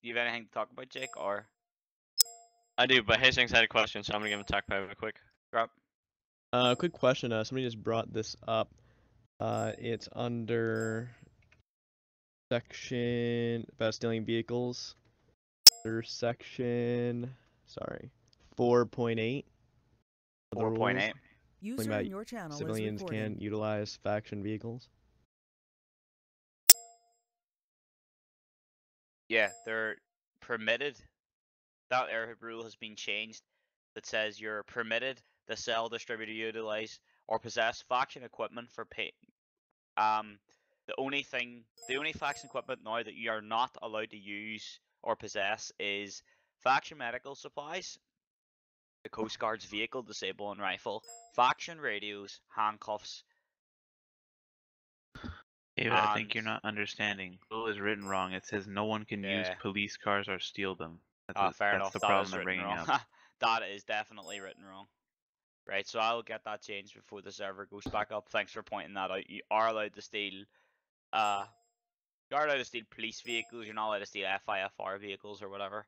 you have anything to talk about, Jake, or? I do, but Hastings had a question, so I'm gonna give him a talk private quick. Drop. Quick question. Somebody just brought this up. It's under section about stealing vehicles. Under section, sorry, 4.8. 4.8. User in your channel civilians is recording. can utilize faction vehicles. Yeah, they're permitted. That rule has been changed. That says you're permitted to sell, distribute, utilize, or possess faction equipment for pay. The only faction equipment now that you are not allowed to use or possess is faction medical supplies, the Coast Guard's vehicle disabling rifle, faction radios, handcuffs. David, I think you're not understanding. The rule is written wrong. It says no one can use police cars or steal them. Fair enough. That's the That problem is they're written bringing wrong. up. That is definitely written wrong. Right, so I'll get that changed before the server goes back up. Thanks for pointing that out. You are allowed to steal, police vehicles. You're not allowed to steal FIFR vehicles or whatever.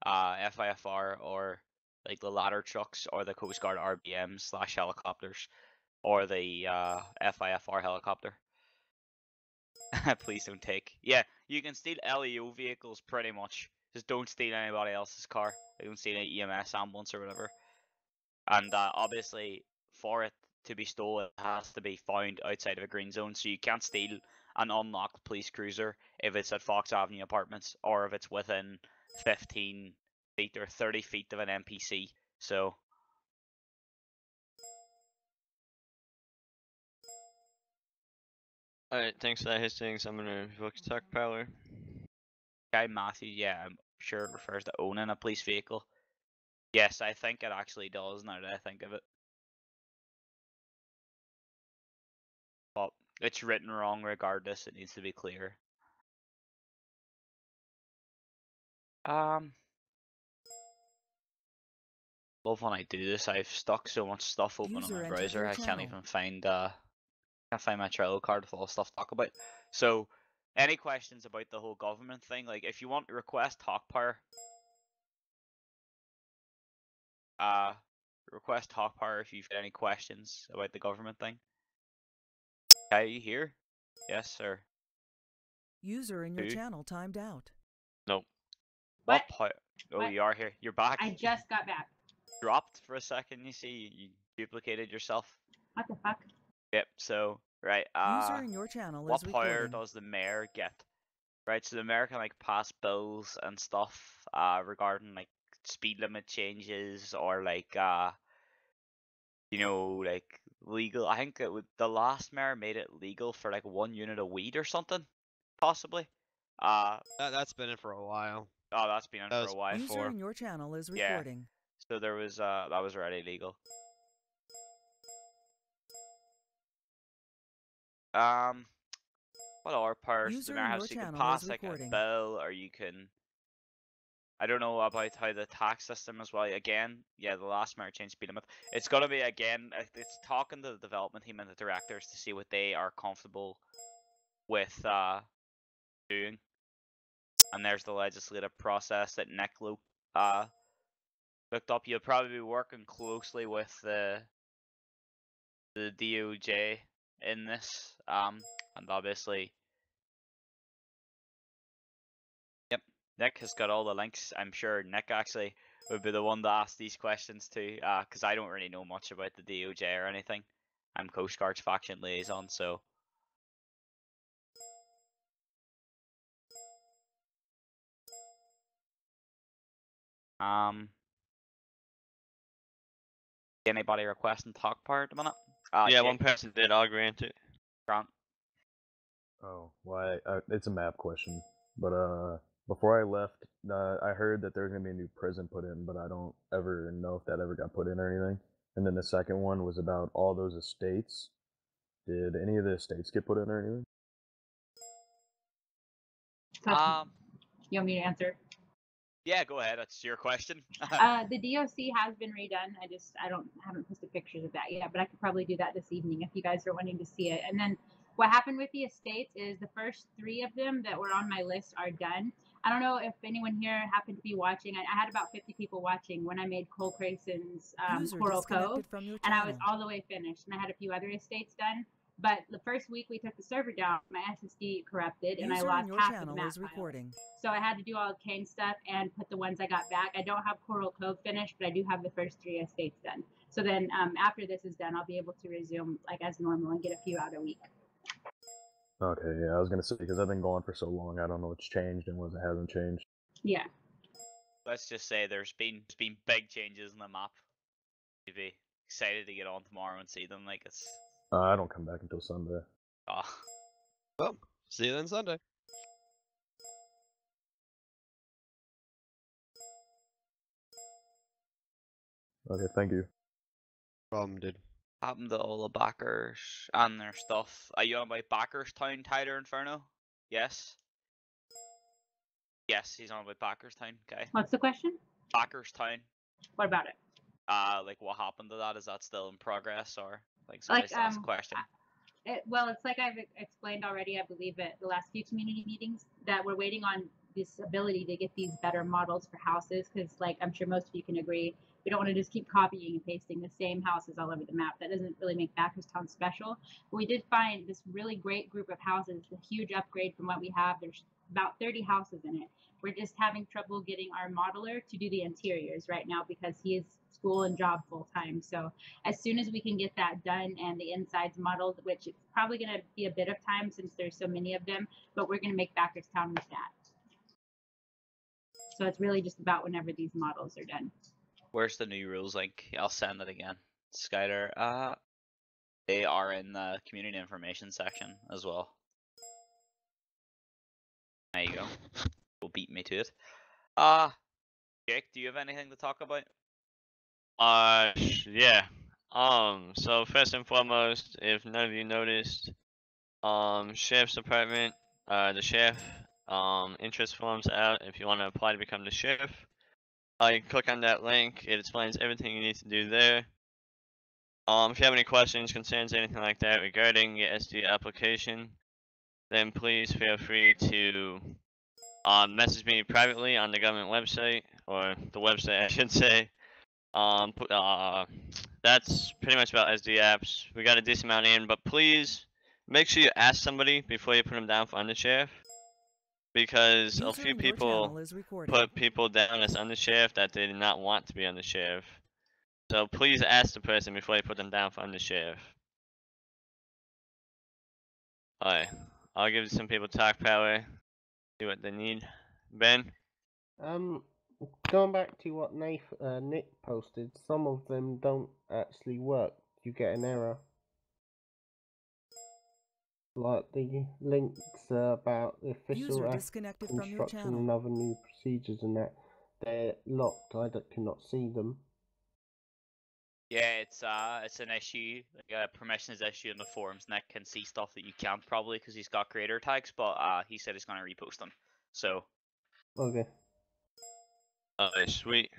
FIFR or like the ladder trucks or the Coast Guard RBM/helicopters or the FIFR helicopter. Please don't take. Yeah, you can steal LEO vehicles pretty much. Just don't steal anybody else's car. Don't steal an EMS ambulance or whatever. And obviously, for it to be stolen, it has to be found outside of a green zone. So you can't steal an unlocked police cruiser if it's at Fox Avenue Apartments or if it's within 15 feet or 30 feet of an NPC. So. Alright, thanks for that, Hastings. I'm gonna revoke talk power. Okay, Matthew, yeah, I'm sure it refers to owning a police vehicle. Yes, I think it actually does now that I think of it. But it's written wrong regardless, it needs to be clear. Love when I do this, I've stuck so much stuff open on my browser, I can't even find my Trello card full of stuff to talk about. So, any questions about the whole government thing? Like, if you want to request talk power, if you've got any questions about the government thing. Are you here? Yes, sir. User in your channel timed out. Nope. What? Oh, you are here. You're back. I just got back. Dropped for a second. You see, you duplicated yourself. What the fuck? Yep. So right. User in your channel what is power recording. does the mayor get? Right. So the mayor can like pass bills and stuff regarding like speed limit changes or like like legal. I think the last mayor made it legal for like 1 unit of weed or something, possibly. That's been in for a while. Oh, that's been in for a while. User in your channel is recording. So there was that was already legal. What other powers the mayor has? You can pass like a bill, or you can. I don't know about how the tax system as well. Again, yeah, the last mayor changed speed limit. It's gonna be again. It's talking to the development team and the directors to see what they are comfortable with doing. And there's the legislative process that Nick looked up. You'll probably be working closely with the DOJ in this, and obviously, yep, Nick has got all the links. I'm sure Nick actually would be the one to ask these questions to, because I don't really know much about the DOJ or anything. I'm Coast Guard's faction liaison, so. Anybody requesting talk power at the minute? Yeah, one person did. I'll grant it. Grant. Oh, well, it's a map question. But before I left, I heard that there's gonna be a new prison put in, but I don't ever know if that ever got put in or anything. And then the second one was about all those estates. Did any of the estates get put in or anything? You want me to answer? Yeah, go ahead. That's your question. The DOC has been redone. I haven't posted pictures of that yet, but I could probably do that this evening if you guys are wanting to see it. And then what happened with the estates is the first 3 of them that were on my list are done. I don't know if anyone here happened to be watching. I had about 50 people watching when I made Cole Crayson's Coral Cove, and I was all the way finished, and I had a few other estates done. But the first week we took the server down, my SSD corrupted, and I lost half of the map file. So I had to do all Kane stuff and put the ones I got back. I don't have Coral Cove finished, but I do have the first 3 estates done. So then after this is done, I'll be able to resume like as normal and get a few out a week. Okay, yeah, I was gonna say because I've been gone for so long, I don't know what's changed and what hasn't changed. Yeah. Let's just say there's been big changes in the map. You'd be excited to get on tomorrow and see them. Like it's. I don't come back until Sunday. Oh. Well, see you then Sunday. Okay, thank you. Problem, dude. Happened to all the backers and their stuff. Are you on about Backers Town, Tyler Inferno? Yes. Yes, he's on about Backers Town. Okay. What's the question? Backers Town. What about it? Like what happened to that? Is that still in progress or like somebody's asked a question? Well, it's like I've explained already, I believe, at the last few community meetings, that we're waiting on this ability to get these better models for houses, because like I'm sure most of you can agree, we don't want to just keep copying and pasting the same houses all over the map. That doesn't really make Backerstown special. But we did find this really great group of houses, a huge upgrade from what we have. There's about 30 houses in it. We're just having trouble getting our modeler to do the interiors right now because he is school and job full time. So as soon as we can get that done and the insides modeled, which it's probably going to be a bit of time since there's so many of them, but we're going to make Backerstown with that. So it's really just about whenever these models are done. Where's the new rules link? I'll send it again. Skyler, they are in the community information section as well. There you go. Will beat me to it. Jake, do you have anything to talk about? Yeah. So first and foremost, if none of you noticed, sheriff's department, the sheriff, interest forms out if you want to apply to become the sheriff. You can click on that link. It explains everything you need to do there. If you have any questions, concerns, anything like that regarding your SD application, then please feel free to message me privately on the government website, or the website I should say. That's pretty much about SD apps. We got a decent amount in, but please make sure you ask somebody before you put them down for undersheriff, because a few people put people down as undersheriff that they did not want to be undersheriff. So please ask the person before you put them down for undersheriff. Alright, I'll give some people talk power, see what they need. Ben? Going back to what Nick posted, some of them don't actually work. You get an error. Like the links about the official construction and other new procedures and that, they're locked. I cannot see them. Yeah, it's an issue. Like, permission is issued in the forums. Nick can see stuff that you can't probably because he's got creator tags, but he said he's gonna repost them. So. Okay. Alright, sweet.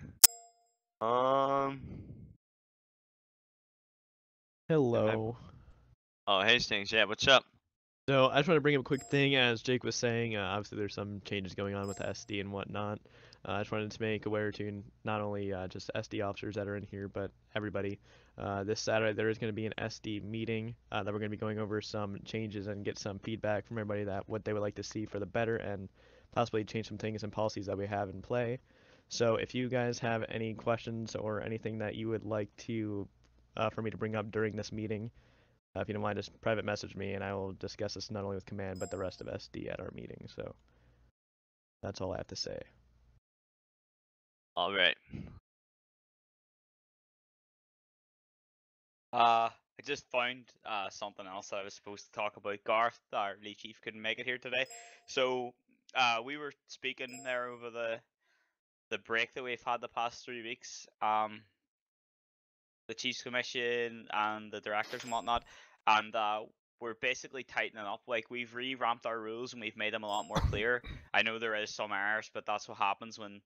Hello. Oh, Hastings, yeah, what's up? So I just want to bring up a quick thing. As Jake was saying, obviously there's some changes going on with SD and whatnot. I just wanted to make aware to not only just SD officers that are in here, but everybody. This Saturday there is going to be an SD meeting that we're going to be going over some changes and get some feedback from everybody that what they would like to see for the better, and possibly change some things and policies that we have in play. So if you guys have any questions or anything that you would like to for me to bring up during this meeting, if you don't mind, just private message me, and I will discuss this not only with Command, but the rest of SD at our meeting. So that's all I have to say. Alright. I just found something else I was supposed to talk about. Garth, our lead chief, couldn't make it here today. So we were speaking there over the break that we've had the past 3 weeks. The Chiefs Commission and the directors and whatnot, and we're basically tightening up. Like, we've revamped our rules and we've made them a lot more clear. I know there is some errors, but that's what happens when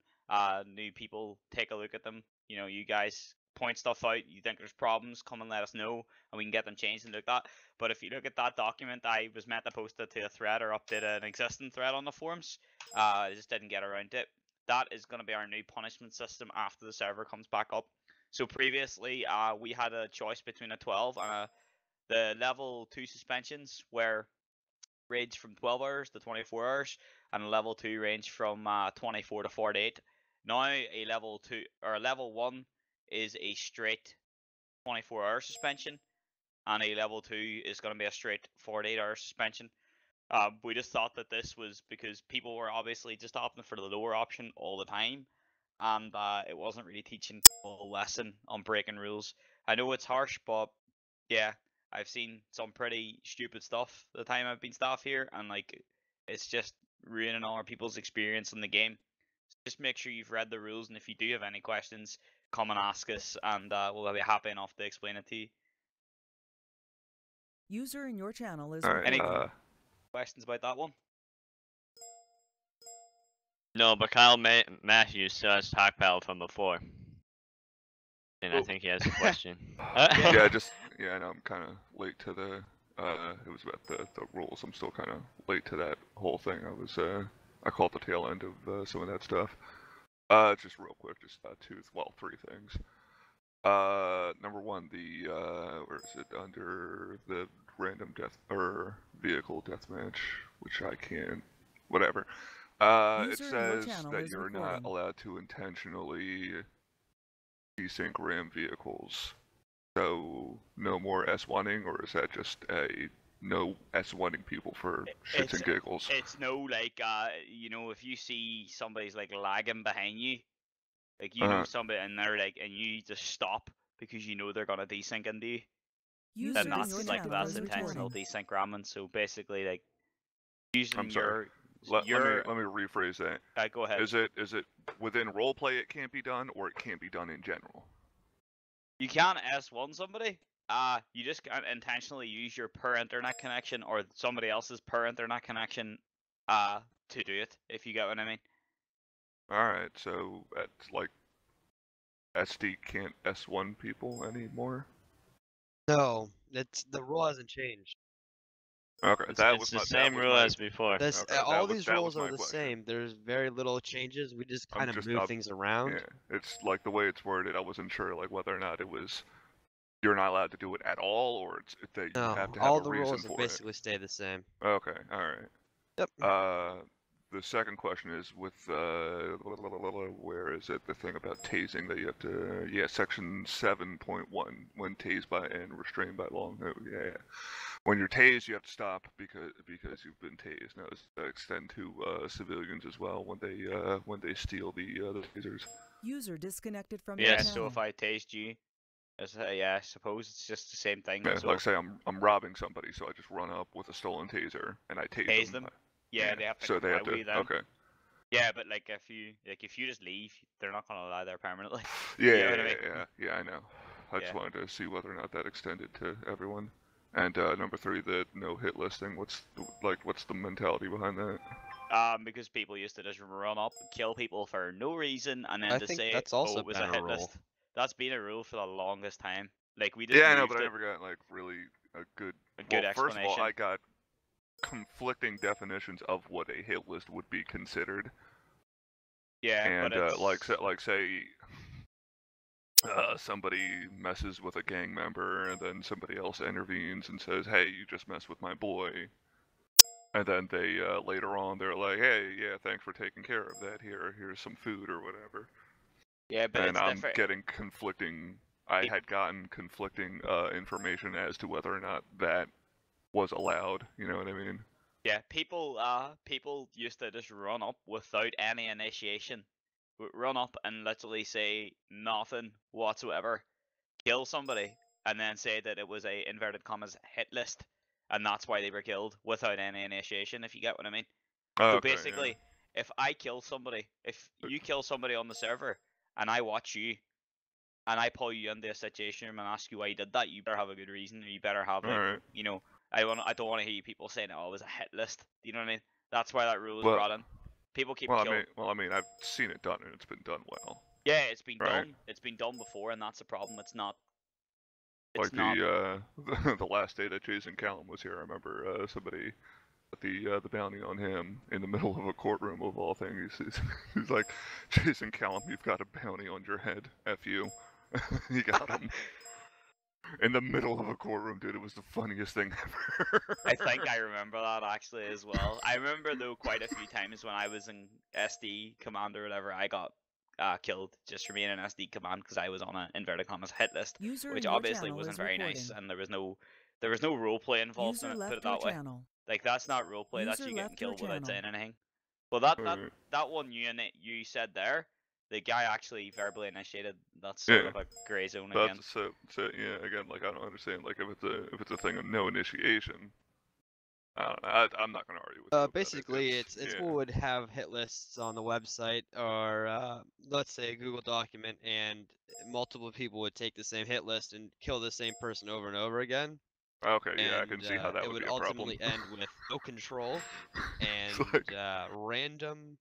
new people take a look at them. You know, you guys point stuff out, you think there's problems, come and let us know, and we can get them changed and looked at. But if you look at that document, I was meant to post it to a thread or update an existing thread on the forums. I just didn't get around to it. That is going to be our new punishment system after the server comes back up. So previously, we had a choice between a 12 and the level 2 suspensions, where range from 12 hours to 24 hours, and a level 2 range from 24 to 48. Now a level 2 or level 1 is a straight 24-hour suspension, and a level 2 is going to be a straight 48-hour suspension. We just thought that this was because people were obviously just opting for the lower option all the time, and it wasn't really teaching people a lesson on breaking rules. I know it's harsh, but yeah, I've seen some pretty stupid stuff the time I've been staff here, and like it's just ruining all our people's experience in the game. So just make sure you've read the rules, and if you do have any questions, come and ask us, and we'll be happy enough to explain it to you. User in your channel is Any questions about that one? No, but Kyle Matthews still has talk power from before. And I think he has a question. Yeah, I know I'm kind of late to the, it was about the rules. I'm still kind of late to that whole thing. I caught the tail end of some of that stuff. Just real quick, just three things. Number one, where is it, under the random death, or vehicle deathmatch, which I can't, whatever. It says that you're not allowed to intentionally desync ram vehicles. So no more S1ing, or is that just a no S1ing people for shits and giggles? It's no, like, you know, if you see somebody's like lagging behind you, like you know somebody and they're like, and you just stop because you know they're gonna desync into you, then that's like that's intentional desync ramming. So basically, like, using your let me rephrase that. Go ahead. Is it within roleplay it can't be done, or it can't be done in general? You can't S1 somebody. You just can't intentionally use your per internet connection or somebody else's per internet connection to do it, if you get what I mean. Alright, so that's like SD can't S1 people anymore? No, the rule hasn't changed. Okay, it's the same rule as before. All these rules are the same. There's very little changes. We just kind of move things around. Yeah, it's like the way it's worded. I wasn't sure like whether or not it was you're not allowed to do it at all, or it's that you have to have all a the reason rules for basically stay the same. Okay, all right. Yep. The second question is with where is it? The thing about tasing that you have to section 7.1 when tased by and restrained by law. When you're tased, you have to stop because you've been tased. Now, does that extend to civilians as well when they steal the tasers? User disconnected from your channel. So if I tased you, I suppose it's just the same thing. Yeah, like say I'm robbing somebody, so I just run up with a stolen taser and I tase them. Yeah, they have to. So they have to. Okay. Yeah, but like if you just leave, they're not gonna lie there permanently. Yeah, I know. I just wanted to see whether or not that extended to everyone. And number 3, the no hit listing. What's the mentality behind that? Because people used to just run up, kill people for no reason, and then I think say, that's also it was a hit list. That's been a rule for the longest time. Like we just I know, but I never got like really a good explanation. First of all, I got conflicting definitions of what a hit list would be considered. Yeah, and but say somebody messes with a gang member, and then somebody else intervenes and says, "Hey, you just messed with my boy," and then they later on they're like, "Hey, yeah, thanks for taking care of that. Here's some food or whatever." Yeah, but and I'm getting conflicting. I had gotten conflicting information as to whether or not that was allowed. You know what I mean? Yeah, people used to just run up without any initiation, run up and literally say nothing whatsoever, kill somebody, and then say that it was a inverted commas hit list, and that's why they were killed without any initiation. If you get what I mean. So basically, if I kill somebody, if you kill somebody on the server, and I watch you, and I pull you into a situation room and ask you why you did that, you better have a good reason, or you better have like, you know. I don't want to hear people saying, "Oh, it was a hit list." Do you know what I mean? That's why that rule was brought in. people keep Well, killing. I mean, I've seen it done, and it's been done well. Yeah, it's been right? done. It's been done before, and that's the problem. It's not. Like not. The last day that Jason Callum was here, I remember somebody put the bounty on him in the middle of a courtroom of all things. He's like, Jason Callum, you've got a bounty on your head. F you. He got him. In the middle of a courtroom, dude. It was the funniest thing ever. I think I remember that actually as well. I remember though quite a few times when I was in SD command or whatever, I got killed just for being an SD command because I was on an inverted commas hit list, which obviously wasn't very nice, and there was no role play involved in it. Put it that way. Like that's not role play. That's you getting killed without saying anything. Well, that one you said there. The guy actually verbally initiated. That's sort of a gray zone again. So yeah, again, like I don't understand. Like if it's a thing of no initiation, I don't know. I'm not gonna argue with you. Basically, it's who would have hit lists on the website, or let's say a Google document, and multiple people would take the same hit list and kill the same person over and over again. Okay, yeah, I can see how that would be a problem. It would ultimately end with no control and random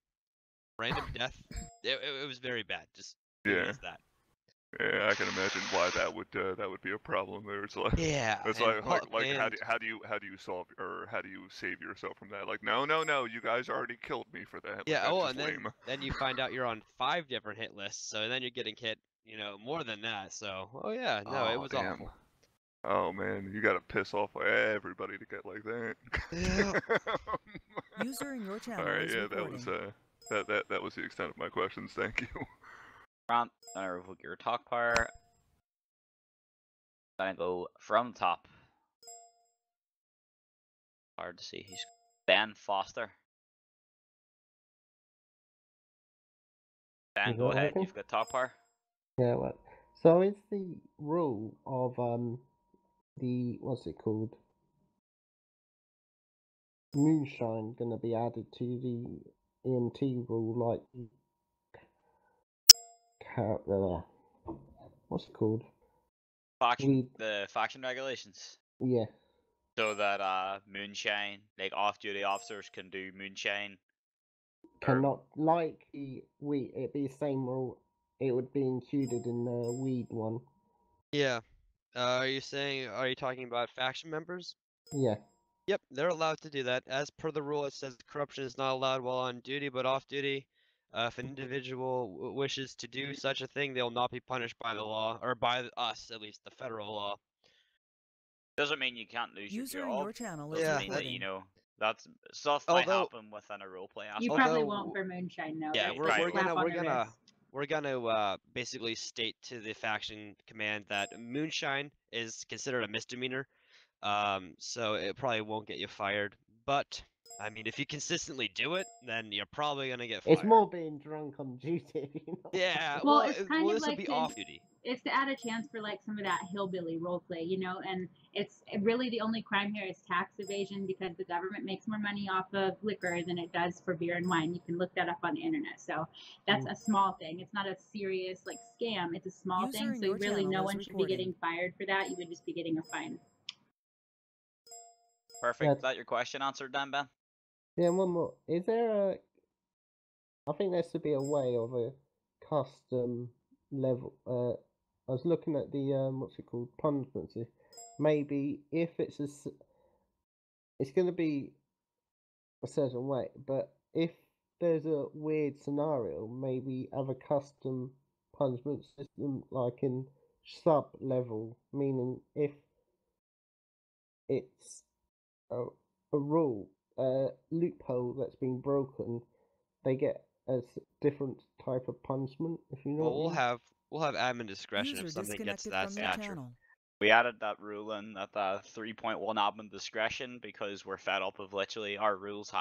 death. It was very bad. Just that. Yeah, I can imagine why that would be a problem. There, it's like it's how do you solve or how do you save yourself from that? Like no, you guys already killed me for that. Yeah. Like, and then you find out you're on 5 different hit lists, so then you're getting hit, more than that. So it was awful. Oh man, you gotta piss off everybody to get like that. Yeah. User in your channel. All right, is yeah, recording. that was the extent of my questions. Thank you. Grant, gonna revoke your talk power. Gonna go from top. Hard to see. He's Ben Foster. Ben, go ahead. You've got talk power. Yeah. Well, so is the rule of the what's it called? Moonshine gonna be added to the EMT rule, like what's it called? The faction regulations. Yeah. So that moonshine, like off-duty officers can do moonshine. Cannot like it'd be the same rule. It would be included in the weed one. Yeah. Are you talking about faction members? Yeah. Yep, they're allowed to do that. As per the rule, it says corruption is not allowed while on duty, but off duty. If an individual wishes to do such a thing, they'll not be punished by the law, or by us, at least the federal law. Doesn't mean you can't lose your job. Your channel is Doesn't mean that, that's stuff might happen within a roleplay aspect. You probably won't for Moonshine, though. Yeah, we're gonna basically state to the faction command that Moonshine is considered a misdemeanor. So it probably won't get you fired, but I mean, if you consistently do it, then you're probably gonna get fired. It's more being drunk on duty. Yeah. Well, it's kind of this like will be off duty. It's to add a chance for like some of that hillbilly roleplay, and it's really the only crime here is tax evasion because the government makes more money off of liquor than it does for beer and wine. You can look that up on the internet. So that's a small thing. It's not a serious like scam. It's a small thing. So really, no one should be getting fired for that. You would just be getting a fine. Perfect. Is that your question answered, Dan Ben? Yeah, one more. Is there I think there should be a way of a custom level. I was looking at the what's it called, punishments. Maybe if it's going to be a certain way, but if there's a weird scenario, maybe have a custom punishment system like in sub level, meaning if it's a rule, loophole that's been broken, they get a different type of punishment. If you know. Well, we'll have admin discretion if something gets that stature. We added that rule in at the 3.1 admin discretion because we're fed up of literally our rules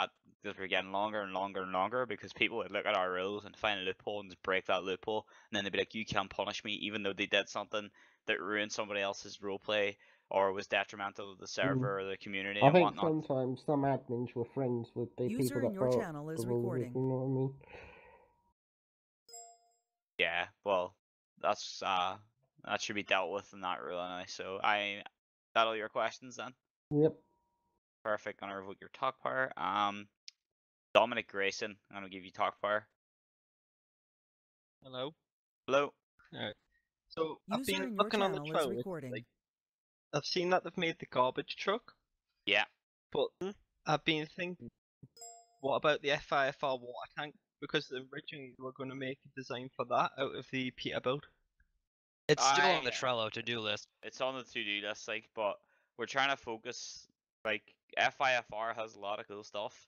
because we're getting longer and longer and longer because people would look at our rules and find a loophole and just break that loophole, and then they'd be like, you can't punish me even though they did something that ruined somebody else's roleplay or was detrimental to the server or the community and whatnot. I think sometimes some admins were friends with the people that your channel is recording. You know what I mean? Yeah, well, that's that should be dealt with in that rule anyway. So that all your questions then? Yep. Perfect. Gonna revoke your talk power. Dominic Grayson, I'm gonna give you talk fire. Hello. Hello. Alright. So I've User been in your looking on the channel is trailers. recording. Like, I've seen that they've made the garbage truck. Yeah. But I've been thinking, what about the FIFR water tank? Because originally they were going to make a design for that out of the Peterbilt. It's still on the Trello to-do list. It's on the to-do list, like, but we're trying to focus. Like, FIFR has a lot of cool stuff.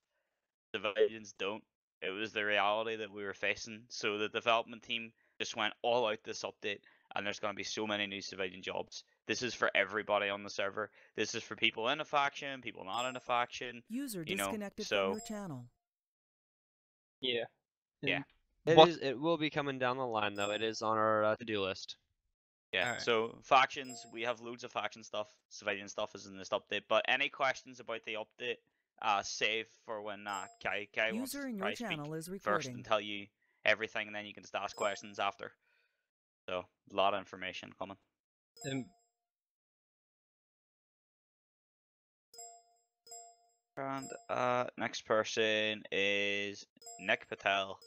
Civilians don't. It was the reality that we were facing. So the development team just went all out this update, and there's going to be so many new civilian jobs. This is for everybody on the server. This is for people in a faction, people not in a faction. User you know, disconnected so from your channel. Yeah. Yeah. It will be coming down the line though. It is on our to-do list. Yeah. Alright. So factions, we have loads of faction stuff. Civilian stuff is in this update. But any questions about the update, save for when Kai wants to User in your probably channel speak is first recording. and tell you everything, and then you can just ask questions after. So a lot of information coming. And next person is Nick Patel.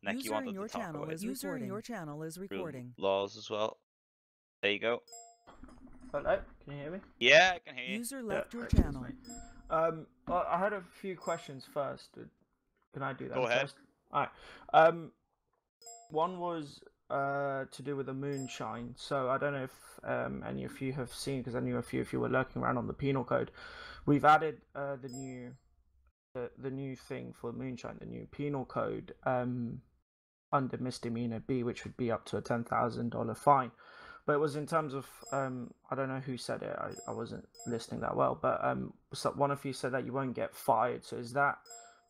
Nick, you User wanted in your to talk channel about is User in your channel is rule recording. laws as well. There you go. Hello, can you hear me? Yeah, I can hear you. User left your great, cheers, channel. mate. I had a few questions first. Can I do that Go ahead. first? Alright. One was to do with the moonshine. So I don't know if any of you have seen, because I knew a few of you were lurking around on the penal code. We've added the new thing for moonshine, the new penal code under misdemeanor B, which would be up to a $10,000 fine. But it was in terms of I don't know who said it. I wasn't listening that well, but so one of you said that you won't get fired. So is that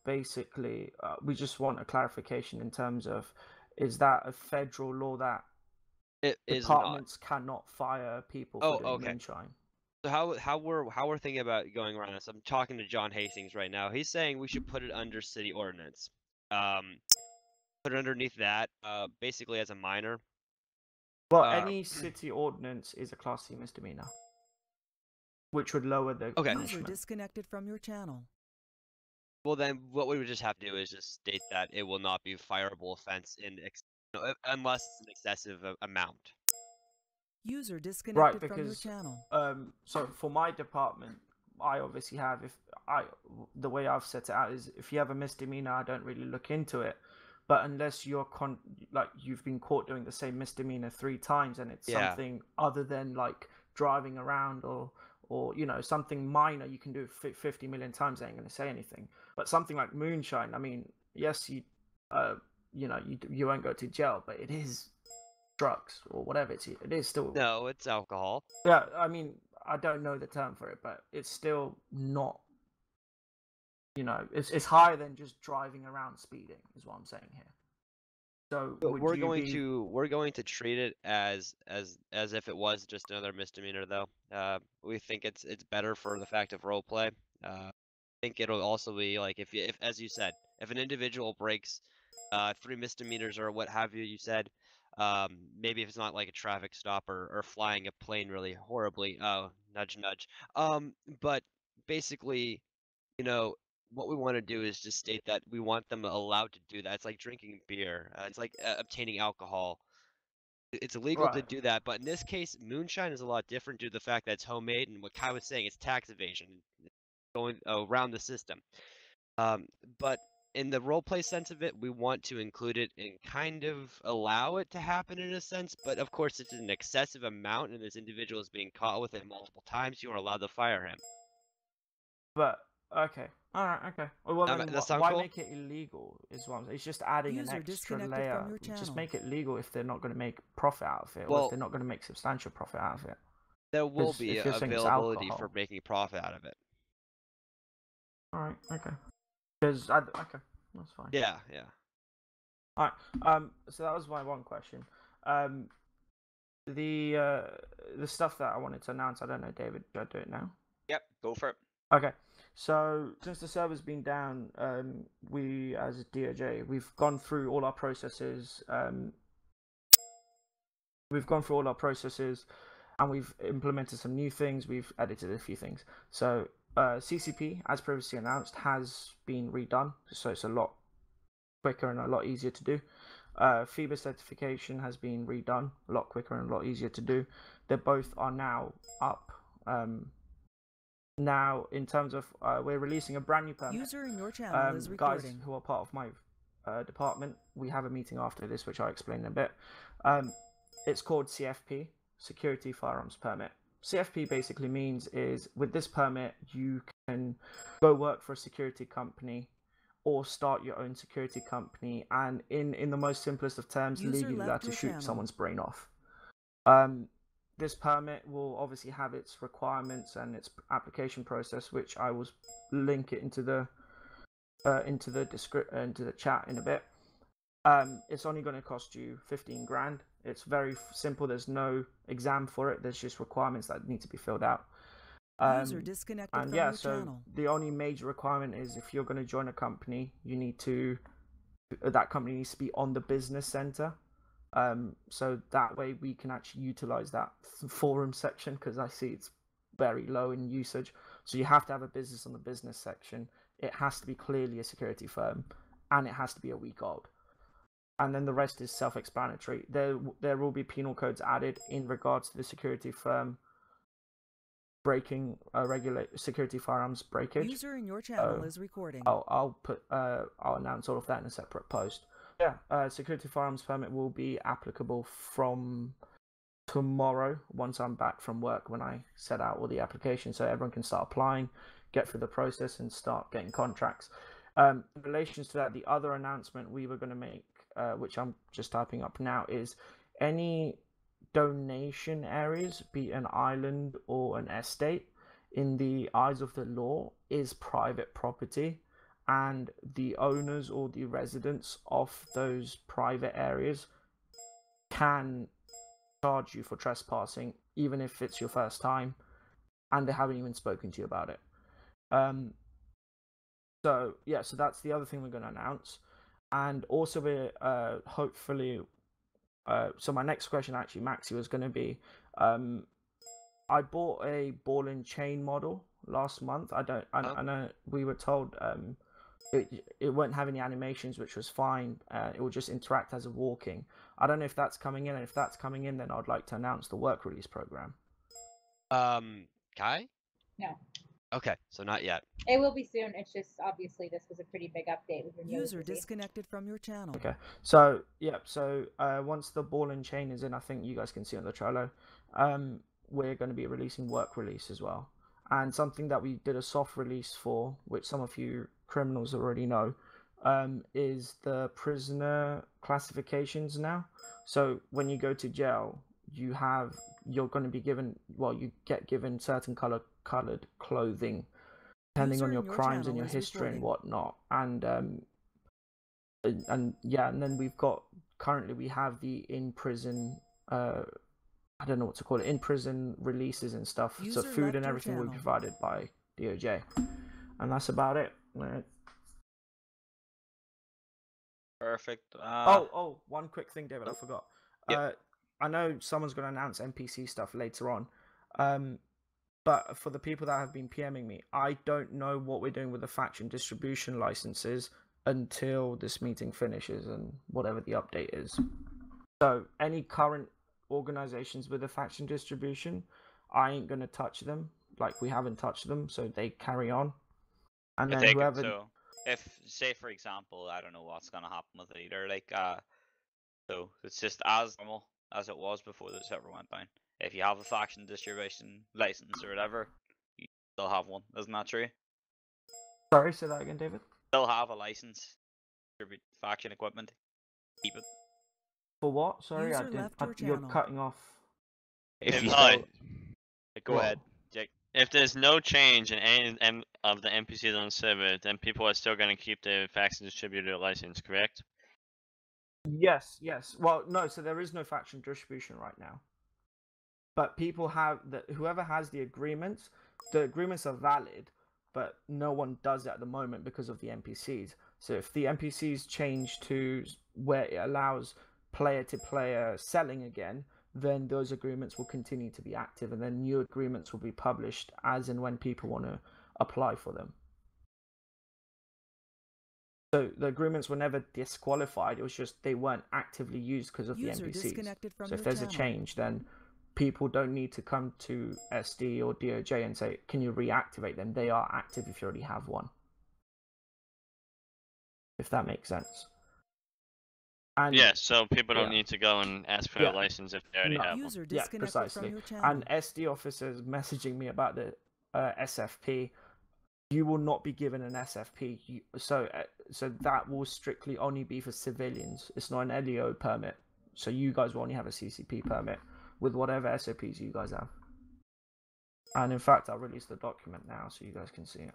basically we just want a clarification in terms of, is that a federal law that it departments cannot fire people for doing moonshine? So how we're thinking about going around this? I'm talking to John Hastings right now. He's saying we should put it under city ordinance. Put it underneath that, basically as a minor. Well, any city ordinance is a Class C misdemeanor, which would lower the punishment. User disconnected from your channel. Well, then what we would just have to do is just state that it will not be a fireable offense unless it's an excessive amount. User disconnected right, from your channel. So for my department, I obviously have, the way I've set it out is, if you have a misdemeanor, I don't really look into it. But unless you're you've been caught doing the same misdemeanor 3 times, and it's something other than like driving around or something minor you can do 50 million times, they ain't gonna say anything. But something like moonshine, I mean, yes, you won't go to jail, but it is drugs or whatever it is still. No, it's alcohol. Yeah, I mean, I don't know the term for it, but it's still not. It's higher than just driving around speeding, is what I'm saying here. So we're going to treat it as if it was just another misdemeanor, though. We think it's better for the fact of roleplay. I think it'll also be like if as you said, if an individual breaks 3 misdemeanors or what have you, you said, maybe if it's not like a traffic stop or flying a plane really horribly. Oh, nudge nudge. But basically, what we want to do is just state that we want them allowed to do that. It's like drinking beer. It's like obtaining alcohol. It's illegal to do that, but in this case, moonshine is a lot different due to the fact that it's homemade, and what Kai was saying, it's tax evasion, going around the system. But in the roleplay sense of it, we want to include it and kind of allow it to happen in a sense, but of course it's an excessive amount, and this individual is being caught with it multiple times, you are allowed to fire him. But okay, all right, okay. Well, then why cool? make it illegal? Is what I'm saying. It's just adding an extra layer. Just make it legal if they're not going to make profit out of it, or if they're not going to make substantial profit out of it. There will be availability for making profit out of it. All right, okay. Okay, that's fine. Yeah. All right. So that was my one question. The stuff that I wanted to announce. I don't know, David. Should I do it now? Yep, go for it. Okay, so since the server's been down, we as DOJ, we've gone through all our processes. And we've implemented some new things. We've edited a few things. So CCP, as previously announced, has been redone, so it's a lot quicker and a lot easier to do. FIBA certification has been redone, a lot quicker and a lot easier to do. They both are now up. Now, in terms of, we're releasing a brand new permit. User in your channel is guys recording. who are part of my department, we have a meeting after this, which I'll explain in a bit. It's called CFP, Security Firearms Permit. CFP basically means is with this permit, you can go work for a security company or start your own security company, and in the most simplest of terms, legally allowed to shoot someone's brain off. This permit will obviously have its requirements and its application process, which I will link it into the chat in a bit. It's only going to cost you 15 grand. It's very simple. There's no exam for it. There's just requirements that need to be filled out. User disconnected from your channel. The only major requirement is if you're going to join a company, you need to that company needs to be on the business center. So that way we can actually utilize that forum section, because I see it's very low in usage. So you have to have a business on the business section. It has to be clearly a security firm, and it has to be a week old. And then the rest is self-explanatory. There will be penal codes added in regards to the security firm breaking security firearms breakage. User in your channel is recording. I'll announce all of that in a separate post. Yeah, security firearms permit will be applicable from tomorrow once I'm back from work, when I set out all the applications, so everyone can start applying, get through the process, and start getting contracts. In relation to that, the other announcement we were going to make, which I'm just typing up now, is any donation areas, be it an island or an estate, in the eyes of the law is private property, and the owners or the residents of those private areas can charge you for trespassing, even if it's your first time and they haven't even spoken to you about it. So yeah, so that's the other thing we're going to announce. And also we're hopefully, so my next question actually, Maxi, was going to be, I bought a ball and chain model last month. I know we were told it won't have any animations, which was fine. It will just interact as a walking. I don't know if that's coming in, and if that's coming in, then I'd like to announce the work release program. Kai? No. Okay, so not yet. It will be soon. It's just obviously this was a pretty big update. User disconnected from your channel. Okay, so yeah, so once the ball and chain is in, I think you guys can see on the Trello, we're going to be releasing work release as well. And something that we did a soft release for, which some of you criminals already know, is the prisoner classifications now. So when you go to jail, you're going to be given, well, you get given certain colored clothing depending on your crimes and your history and whatnot. And yeah, and then currently we have the in prison, I don't know what to call it, in prison releases and stuff. So food and everything will be provided by DOJ, and that's about it. Perfect. Oh, one quick thing, David, I forgot. Yep. I know someone's going to announce NPC stuff later on, but for the people that have been PMing me, I don't know what we're doing with the faction distribution licenses until this meeting finishes and whatever the update is. So any current organizations with a faction distribution, I ain't going to touch them. Like, we haven't touched them, so they carry on. And then whoever... So if, say for example, I don't know what's going to happen with it either, like, so it's just as normal as it was before the server went down. If you have a faction distribution license or whatever, you still have one. Isn't that true? Sorry, say that again, David. Still have a license to distribute faction equipment. Keep it. For what? Sorry, you're cutting off. If you go ahead, Jake. If there's no change in any of the NPCs on the server, then people are still going to keep the faction distributor license, correct? Yes. Well, no, so there is no faction distribution right now. But people have whoever has the agreements are valid, but no one does it at the moment because of the NPCs. So if the NPCs change to where it allows player-to-player selling again, then those agreements will continue to be active, and then new agreements will be published as and when people want to apply for them. So the agreements were never disqualified. It was just they weren't actively used because of the NPCs. So if there's a change, then people don't need to come to SD or DOJ and say, can you reactivate them? They are active if you already have one. If that makes sense. And yeah, so people don't need to go and ask for a license if they already have one. Yeah, precisely. And SD officers messaging me about the SFP. You will not be given an SFP. So that will strictly only be for civilians. It's not an LEO permit. So you guys will only have a CCP permit with whatever SOPs you guys have. And in fact, I'll release the document now so you guys can see it.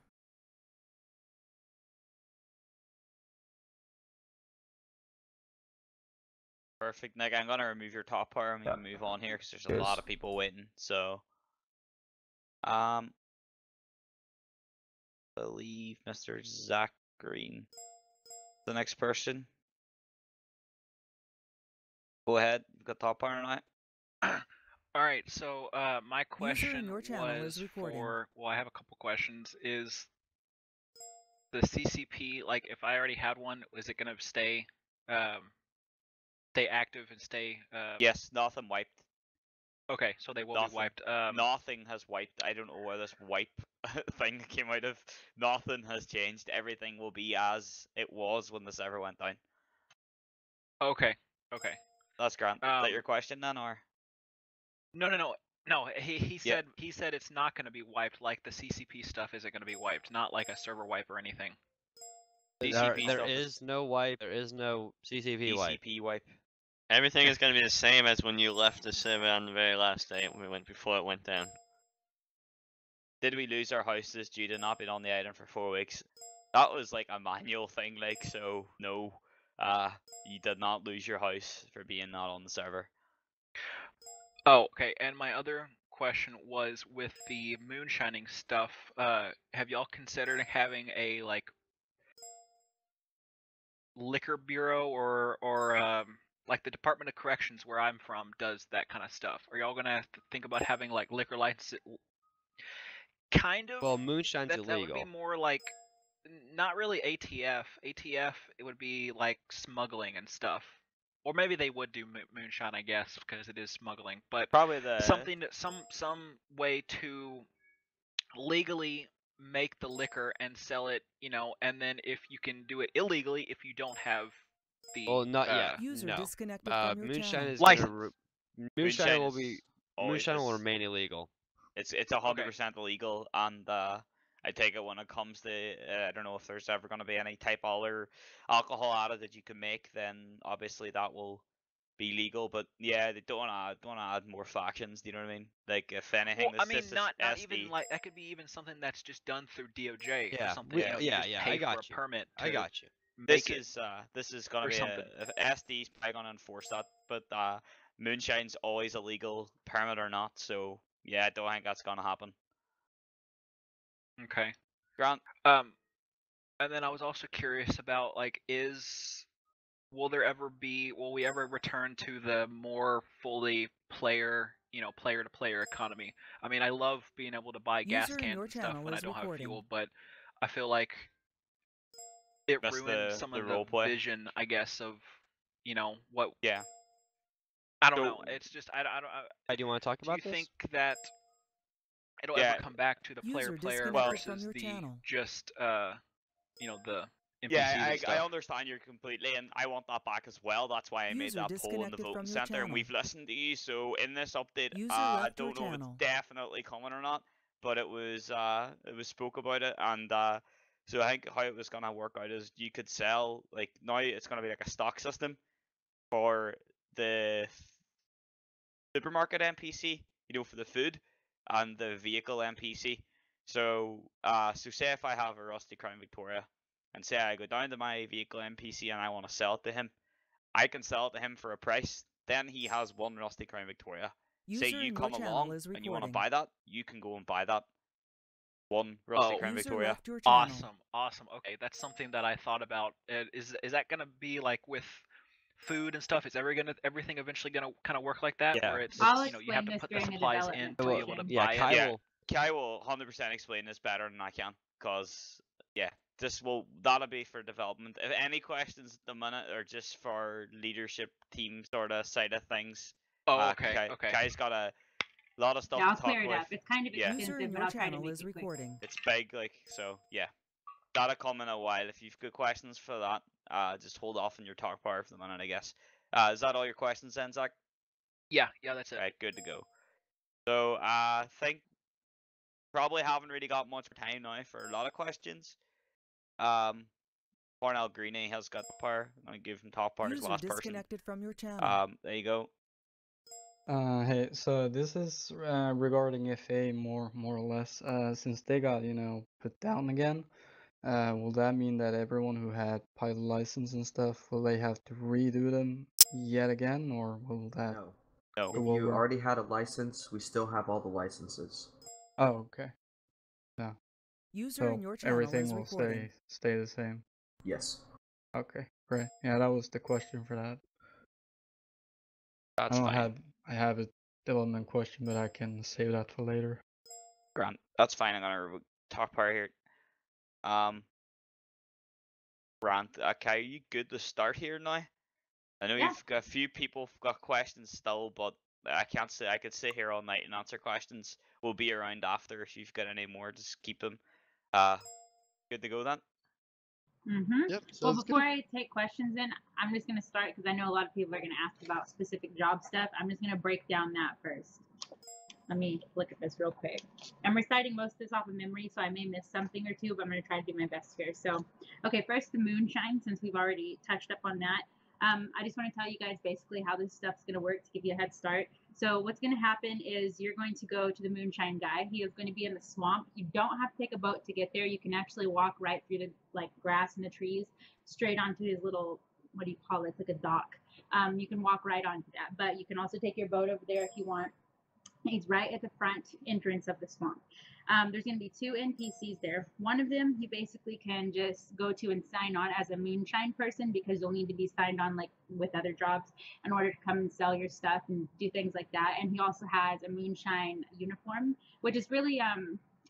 Perfect, Nick. I'm gonna remove your top part and we can move on here because there's a lot of people waiting. So, believe Mr. Zach Green, the next person. Go ahead. You've got top part on it. All right. So, my question was for. Well, I have a couple questions. Is the CCP, like, if I already had one, is it gonna stay active and stay? Yes, nothing wiped. Okay, so they will be wiped. Nothing has wiped. I don't know where this wipe thing came out of. Nothing has changed. Everything will be as it was when the server went down. Okay. Okay. That's grand. Is that your question then, or? No. He said it's not going to be wiped. Like the CCP stuff isn't going to be wiped. Not like a server wipe or anything. There is no wipe. There is no CCP wipe. CCP wipe. Everything is going to be the same as when you left the server on the very last day before it went down. Did we lose our houses due to not being on the island for 4 weeks? That was like a manual thing, like, so no. You did not lose your house for being not on the server. Oh, okay. And my other question was with the moonshining stuff. Have y'all considered having a like liquor bureau or like the Department of Corrections where I'm from does that kind of stuff? Are y'all gonna have to think about having like liquor licenses? Kind of. Well, moonshine's illegal. That would be more like, not really ATF. ATF, it would be like smuggling and stuff. Or maybe they would do moonshine, I guess, because it is smuggling. But probably something that some way to legally make the liquor and sell it, you know, and then if you can do it illegally if you don't have the not yet. User no. disconnected from your moonshine channel. is license. Moonshine will remain illegal. It's 100% illegal, and I take it when it comes to I don't know if there's ever going to be any type of other alcohol added that you can make, then obviously that will be legal. But yeah, they don't want to add more factions. Do you know what I mean? Like if anything, well, I mean, not even like that could be even something that's just done through DOJ or something. Yeah, pay I got for you. A permit. I got you. This is gonna be something. SD's probably gonna enforce that, but moonshine's always illegal, permit or not. So yeah, I don't think that's gonna happen. Okay. Grant. And then I was also curious about like, will we ever return to the more fully player to player economy? I mean, I love being able to buy gas cans and stuff when I don't have fuel, but I feel like it ruined some of the vision, I guess, of what. Yeah. I don't know. It's just I do you want to talk about this? Do you think that it'll ever come back to the player versus the just the NPCs and stuff? I understand you completely, and I want that back as well. That's why I made that poll in the voting center, and we've listened to you. So in this update, I don't know if it's definitely coming or not, but it was spoke about it, and so I think how it was gonna work out is you could sell, like, now it's gonna be like a stock system for the supermarket NPC, for the food, and the vehicle NPC. So say if I have a Rusty Crown Victoria, and say I go down to my vehicle NPC and I want to sell it to him, I can sell it to him for a price. Then he has one Rusty Crown Victoria. Say you come along and you want to buy that, you can go and buy that. One Rusty Crown Victoria. Awesome. Okay, that's something that I thought about. Is that gonna be like with food and stuff? Is everything eventually gonna kind of work like that, where it's you have to put the supplies in to be able to buy it? Kai will 100% explain this better than I can, cause yeah, that'll be for development. If any questions at the minute are just for leadership team sort of side of things. Oh, okay. Kai's got a lot of stuff Yeah, I'll to talk clear it with. up. It's kind of extensive, but I'll try to make it quick. It's big, like, so yeah. That'll come in a while. If you've got questions for that, just hold off on your talk power for the minute, I guess. Is that all your questions then, Zach? Yeah, that's it. Right, good to go. So I think probably haven't really got much time now for a lot of questions. Cornell Greeny has got the power. I'm gonna give him top power as last person. Disconnected from your channel. There you go. Hey, so this is regarding FA more or less. Since they got, put down again, will that mean that everyone who had pilot license and stuff, will they have to redo them yet again, or will that No. go If you over? already had a license, we still have all the licenses. Oh, okay. Yeah. User in your channel everything is will recording. stay the same. Yes. Okay, great. Yeah, that was the question for that. That's fine. I have a development question, but I can save that for later. Grant, that's fine. I'm gonna talk power here. Grant, okay, are you good to start here now? I know you've got a few people got questions still, but I can't say I could sit here all night and answer questions. We'll be around after if you've got any more. Just keep them. Good to go then. Yep. Well, before I take questions in, I'm just going to start because I know a lot of people are going to ask about specific job stuff. I'm just going to break down that first. Let me look at this real quick. I'm reciting most of this off of memory, so I may miss something or two, but I'm going to try to do my best here. So, okay, first the moonshine, since we've already touched up on that. I just want to tell you guys basically how this stuff's going to work to give you a head start. So what's going to happen is you're going to go to the moonshine guy. He is going to be in the swamp. You don't have to take a boat to get there. You can actually walk right through the grass and the trees straight onto his little, what do you call it? It's like a dock. You can walk right onto that, but you can also take your boat over there if you want. He's right at the front entrance of the swamp. There's going to be 2 NPCs there. One of them you basically can just go to and sign on as a moonshine person because you'll need to be signed on like with other jobs in order to come and sell your stuff and do things like that. And he also has a moonshine uniform, which is really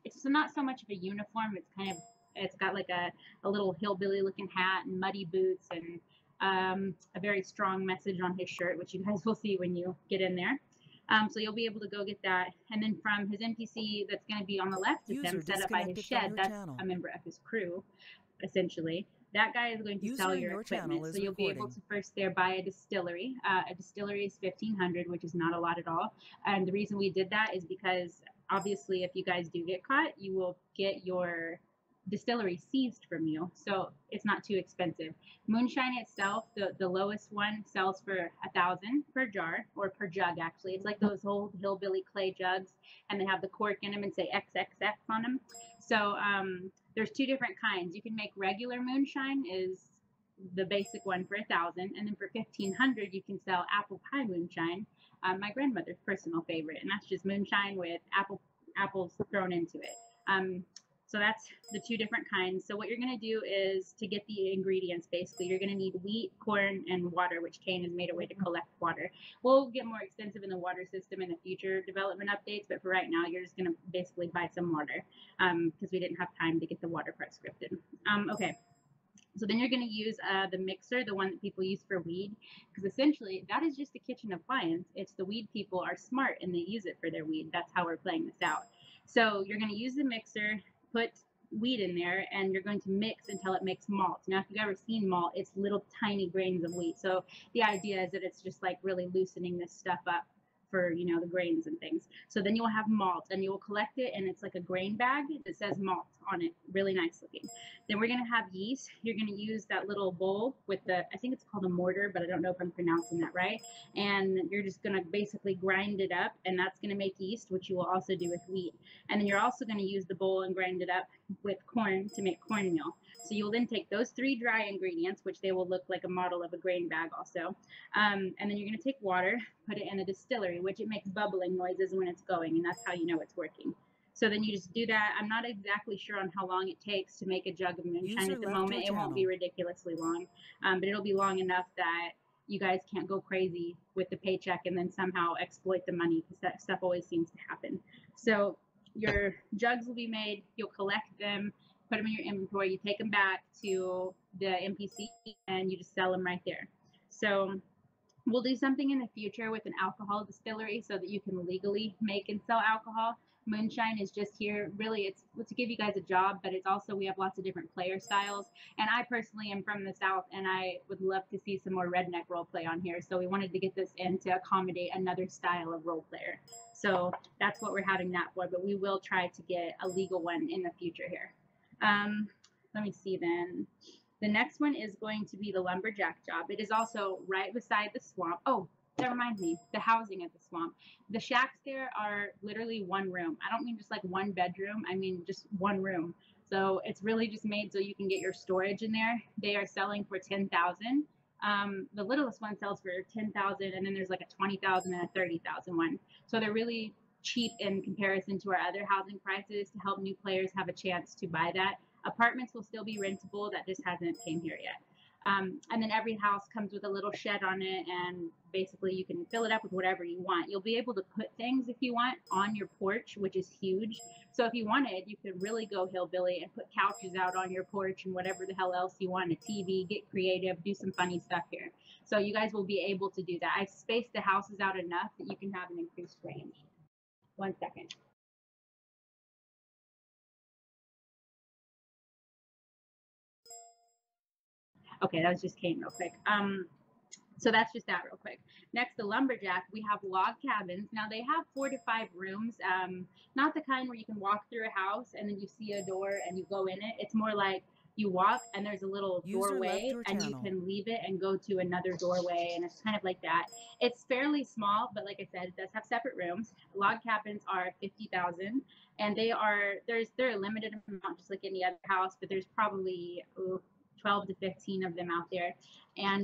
it's not so much of a uniform. It's got like a little hillbilly looking hat and muddy boots and a very strong message on his shirt, which you guys will see when you get in there. So you'll be able to go get that. And then from his NPC that's going to be on the left of them, set up by his shed, that's a member of his crew, essentially. That guy is going to sell your equipment. So you'll be able to first there buy a distillery. A distillery is 1,500, which is not a lot at all. And the reason we did that is because obviously if you guys do get caught, you will get your distillery seized from you, so it's not too expensive. Moonshine itself, the lowest one sells for 1,000 per jar, or per jug actually. It's like those old hillbilly clay jugs, and they have the cork in them and say XXX on them. So there's 2 different kinds. You can make regular moonshine, is the basic one for 1,000, and then for 1,500 you can sell apple pie moonshine, my grandmother's personal favorite, and that's just moonshine with apples thrown into it. So that's the 2 different kinds. So what you're going to do is to get the ingredients, basically, you're going to need wheat, corn, and water, which Kane has made a way to collect water. We'll get more extensive in the water system in the future development updates, but for right now, you're just going to basically buy some water because we didn't have time to get the water part scripted. Okay. So then you're going to use the mixer, the one that people use for weed, because essentially that is just a kitchen appliance. It's the weed people are smart and they use it for their weed. That's how we're playing this out. So you're going to use the mixer, put wheat in there, and you're going to mix until it makes malt. Now, if you've ever seen malt, it's little tiny grains of wheat. So the idea is that it's just like really loosening this stuff up for, the grains and things. So then you'll have malt and you'll collect it, and it's like a grain bag that says malt on it, really nice looking. Then we're going to have yeast. You're going to use that little bowl with I think it's called a mortar, but I don't know if I'm pronouncing that right. And you're just going to basically grind it up, and that's going to make yeast, which you will also do with wheat. And then you're also going to use the bowl and grind it up with corn to make cornmeal. So you'll then take those 3 dry ingredients, which they will look like a model of a grain bag also. And then you're going to take water, put it in a distillery, which it makes bubbling noises when it's going, and that's how you know it's working. So then you just do that. I'm not exactly sure on how long it takes to make a jug of moonshine at the moment. It won't be ridiculously long, but it'll be long enough that you guys can't go crazy with the paycheck and then somehow exploit the money, because that stuff always seems to happen. So your jugs will be made. You'll collect them, put them in your inventory. You take them back to the NPC, and you just sell them right there. So we'll do something in the future with an alcohol distillery so that you can legally make and sell alcohol. Moonshine is just here. Really, it's to give you guys a job, but it's also we have lots of different player styles. And I personally am from the South, and I would love to see some more redneck role play on here. So we wanted to get this in to accommodate another style of role player. So that's what we're having that for. But we will try to get a legal one in the future here. Let me see then. The next one is going to be the lumberjack job. It is also right beside the swamp. Oh, that reminds me, the housing at the swamp. The shacks there are literally one room. I don't mean just like one bedroom. I mean just one room. So it's really just made so you can get your storage in there. They are selling for $10,000. The littlest one sells for $10,000, and then there's like a $20,000 and a $30,000 one. So they're really cheap in comparison to our other housing prices to help new players have a chance to buy that. Apartments will still be rentable. That just hasn't came here yet. And then every house comes with a little shed on it, and basically you can fill it up with whatever you want. You'll be able to put things if you want on your porch, which is huge. So if you wanted, you could really go hillbilly and put couches out on your porch and whatever the hell else you want, a TV, get creative, do some funny stuff here. So you guys will be able to do that. I've spaced the houses out enough that you can have an increased range. 1 second. Okay, that was just Kane real quick. So that's just that real quick. Next, the lumberjack, we have log cabins. Now they have 4 to 5 rooms, not the kind where you can walk through a house and then you see a door and you go in it. It's more like you walk and there's a little doorway and you can leave it and go to another doorway, and it's kind of like that. It's fairly small, but like I said, it does have separate rooms. Log cabins are 50,000, and they're a limited amount, just like any other house, but there's probably 12 to 15 of them out there. And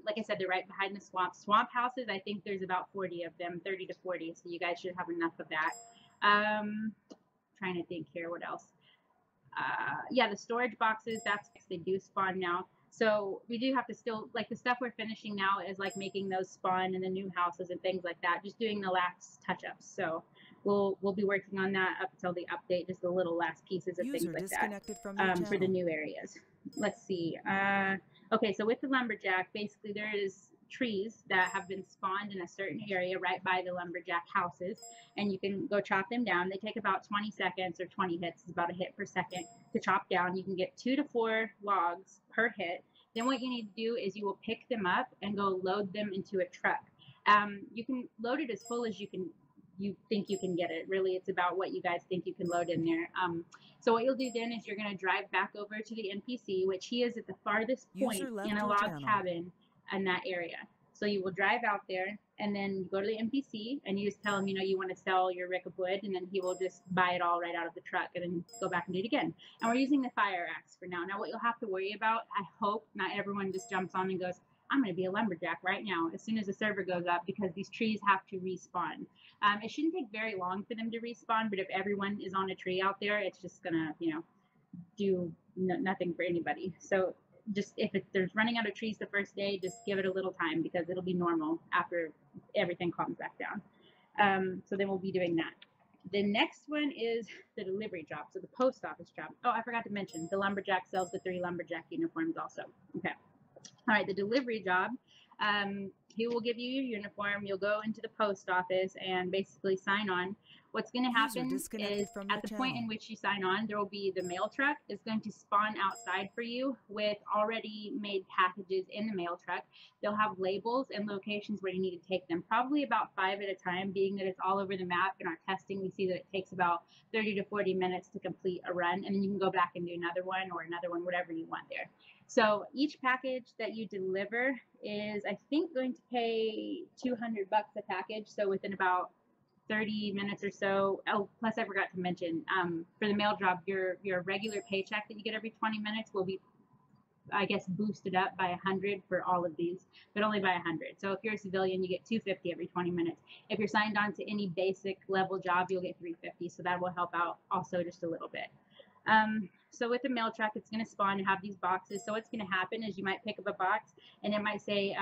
like I said, they're right behind the swamp. Swamp houses, I think there's about 40 of them, 30 to 40. So you guys should have enough of that. Trying to think here, what else? Yeah, the storage boxes, they do spawn now. So we do have to still, like the stuff we're finishing now is like making those spawn in the new houses and things like that, just doing the last touch-ups. So we'll be working on that up until the update, just the little last pieces of things like that for the new areas. Let's see. Okay, so with the lumberjack, basically there is trees that have been spawned in a certain area right by the lumberjack houses, and you can go chop them down. They take about 20 seconds or 20 hits, is about a hit per second to chop down. You can get 2 to 4 logs per hit. Then what you need to do is you will pick them up and go load them into a truck. You can load it as full as you think you can get it. Really, it's about what you guys think you can load in there. So what you'll do then is you're going to drive back over to the NPC, which he is at the farthest point in a log cabin in that area. So you will drive out there, and then you go to the NPC, and you just tell him, you want to sell your rick of wood, and then he will just buy it all right out of the truck, and then go back and do it again. And we're using the fire axe for now. Now what you'll have to worry about, I hope not everyone just jumps on and goes, I'm going to be a lumberjack right now as soon as the server goes up, because these trees have to respawn. It shouldn't take very long for them to respawn, but if everyone is on a tree out there, it's just going to, do nothing for anybody. So just if there's running out of trees the first day, just give it a little time, because it'll be normal after everything calms back down. So then we'll be doing that. The next one is the delivery job, so the post office job. Oh, I forgot to mention, the lumberjack sells the 3 lumberjack uniforms also. Okay. All right, the delivery job, he will give you your uniform. You'll go into the post office and basically sign on. What's going to happen is at the point in which you sign on, there will be the mail truck is going to spawn outside for you with already made packages in the mail truck. They'll have labels and locations where you need to take them, probably about 5 at a time, being that it's all over the map. In our testing, we see that it takes about 30 to 40 minutes to complete a run, and then you can go back and do another one or another one, whatever you want there. So each package that you deliver is, I think, going to pay $200 a package. So within about 30 minutes or so. Oh, plus I forgot to mention, for the mail job, your regular paycheck that you get every 20 minutes will be, I guess, boosted up by 100 for all of these, but only by 100. So if you're a civilian, you get $250 every 20 minutes. If you're signed on to any basic level job, you'll get $350. So that will help out also just a little bit. So with the mail truck, it's going to spawn and have these boxes. So what's going to happen is you might pick up a box and it might say,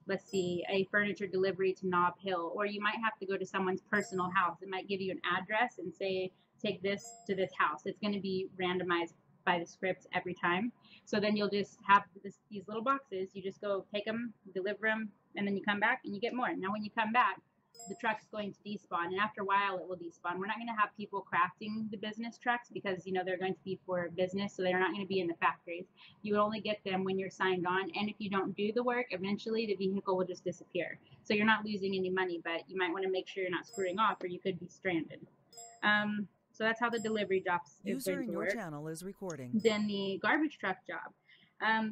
let's see, a furniture delivery to Nob Hill, or you might have to go to someone's personal house. It might give you an address and say, take this to this house. It's going to be randomized by the script every time. So then you'll just have these little boxes. You just go take them, deliver them, and then you come back and you get more. Now when you come back, the truck's going to despawn, and after a while it will despawn. We're not going to have people crafting the business trucks because, you know, they're going to be for business, so they're not going to be in the factories. You will only get them when you're signed on, and if you don't do the work, eventually the vehicle will just disappear. So you're not losing any money, but you might want to make sure you're not screwing off, or you could be stranded. So that's how the delivery job is going to work. User in your channel is recording. Then the garbage truck job.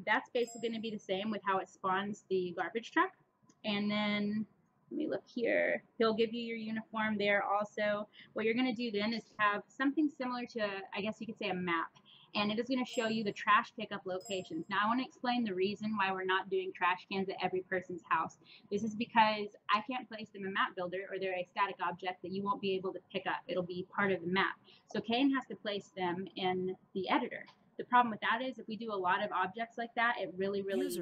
That's basically going to be the same with how it spawns the garbage truck. And then, let me look here. He'll give you your uniform there also. What you're going to do then is have something similar to, I guess you could say, a map. And it is going to show you the trash pickup locations. Now, I want to explain the reason why we're not doing trash cans at every person's house. This is because I can't place them in Map Builder, or they're a static object that you won't be able to pick up. It'll be part of the map. So Kane has to place them in the editor. The problem with that is if we do a lot of objects like that, it really lags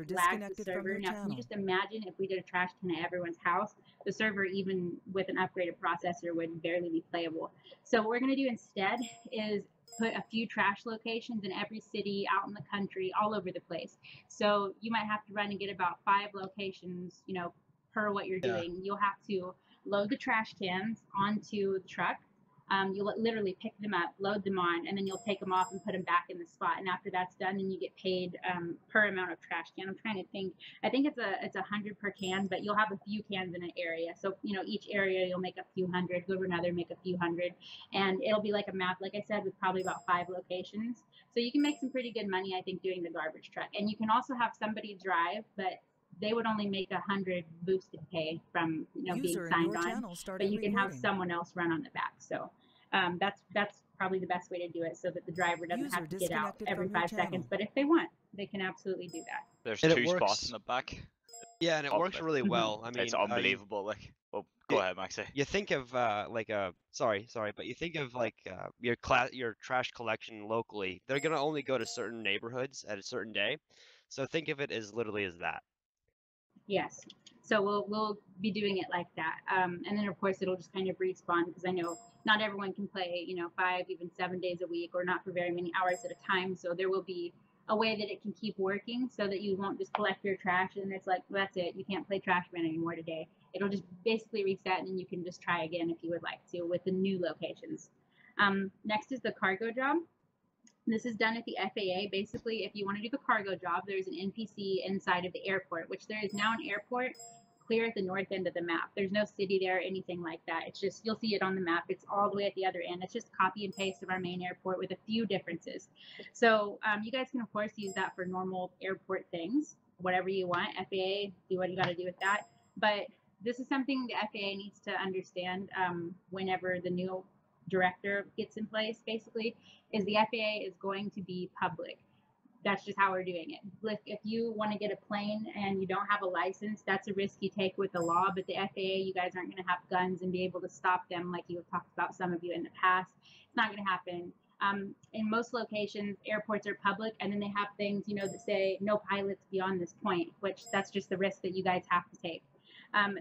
the server. Now, can you just imagine if we did a trash can at everyone's house? The server, even with an upgraded processor, would barely be playable. So what we're going to do instead is put a few trash locations in every city out in the country, all over the place. So you might have to run and get about 5 locations, you know, per what you're doing. You'll have to load the trash cans onto the truck. You'll literally pick them up, load them on, and then you'll take them off and put them back in the spot. And after that's done, then you get paid per amount of trash can. I'm trying to think. I think it's 100 per can, but you'll have a few cans in an area. So, you know, each area you'll make a few hundred, go to another, make a few hundred, and it'll be like a map, like I said, with probably about 5 locations. So you can make some pretty good money, I think, doing the garbage truck. And you can also have somebody drive, but they would only make 100 boosted pay from, you know, being signed on, but you can have someone else run on the back. So that's probably the best way to do it, so that the driver doesn't have to get out every 5 seconds. But if they want, they can absolutely do that. There's 2 spots in the back. Yeah, and it works really well. I mean, it's unbelievable. Like, oh, go ahead, Maxie. You think of like a sorry, but you think of like your trash collection locally. They're gonna only go to certain neighborhoods at a certain day, so think of it as literally as that. Yes. So we'll be doing it like that. And then of course it'll just kind of respawn, because I know not everyone can play, you know, 5, even 7 days a week, or not for very many hours at a time. So there will be a way that it can keep working, so that you won't just collect your trash and it's like, well, that's it, you can't play Trashman anymore today. It'll just basically reset, and then you can just try again if you would like to with the new locations. Next is the cargo job. This is done at the FAA. Basically, if you want to do the cargo job, there's an NPC inside of the airport, which there is now an airport clear at the north end of the map. There's no city there or anything like that. It's just, you'll see it on the map. It's all the way at the other end. It's just copy and paste of our main airport with a few differences. So you guys can, of course, use that for normal airport things, whatever you want. FAA, do what you got to do with that. But this is something the FAA needs to understand whenever the new director gets in place, basically, is the FAA is going to be public. That's just how we're doing it. If you want to get a plane and you don't have a license, that's a risk you take with the law. But the FAA, you guys aren't going to have guns and be able to stop them like you have talked about, some of you, in the past. It's not going to happen. In most locations, airports are public, and then they have things, you know, that say no pilots beyond this point, which that's just the risk that you guys have to take.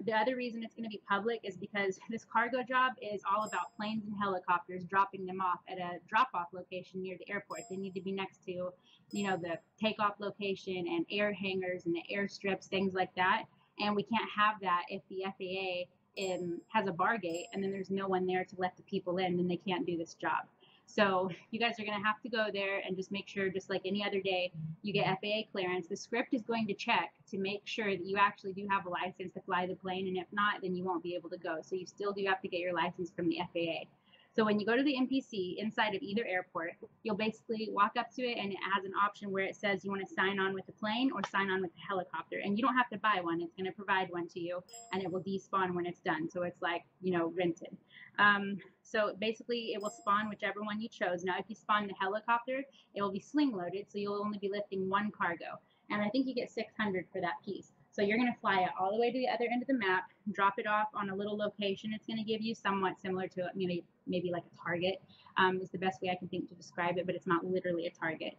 The other reason it's going to be public is because this cargo job is all about planes and helicopters dropping them off at a drop-off location near the airport. They need to be next to, you know, the takeoff location and air hangars and the airstrips, things like that. And we can't have that if the FAA has a bar gate and then there's no one there to let the people in, then they can't do this job. So you guys are going to have to go there and just make sure, just like any other day, you get FAA clearance. The script is going to check to make sure that you actually do have a license to fly the plane, and if not, then you won't be able to go. So you still do have to get your license from the FAA. So when you go to the NPC inside of either airport, you'll basically walk up to it, and it has an option where it says you want to sign on with the plane or sign on with the helicopter. And you don't have to buy one. It's going to provide one to you, and it will despawn when it's done. So it's like, you know, rented. So basically, it will spawn whichever one you chose. Now, if you spawn the helicopter, it will be sling loaded, so you'll only be lifting 1 cargo. And I think you get 600 for that piece. So you're going to fly it all the way to the other end of the map, drop it off on a little location. It's going to give you somewhat similar to maybe like a target. Is the best way I can think to describe it, but it's not literally a target.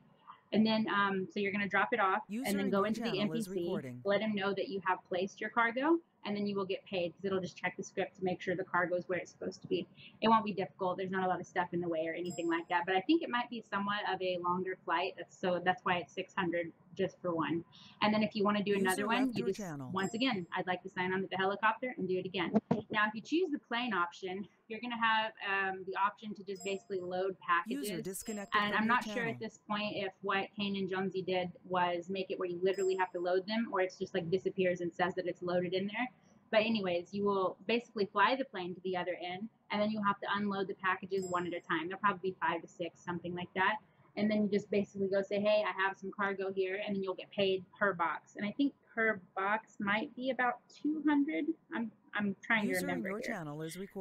And then, so you're going to drop it off and then go into the NPC, let him know that you have placed your cargo, and then you will get paid because it'll just check the script to make sure the cargo is where it's supposed to be. It won't be difficult. There's not a lot of stuff in the way or anything like that, but I think it might be somewhat of a longer flight. That's why it's 600 just for one. And then if you want to do another one, you just, once again, I'd like to sign on with the helicopter and do it again. Now, if you choose the plane option, you're going to have the option to just basically load packages. And I'm not sure at this point if what Kane and Jonesy did was make it where you literally have to load them, or it's just like disappears and says that it's loaded in there. But anyways, you will basically fly the plane to the other end, and then you'll have to unload the packages one at a time. There'll probably be 5 to 6, something like that. And then you just basically go say, hey, I have some cargo here, and then you'll get paid per box. And I think per box might be about 200. I'm trying to remember here.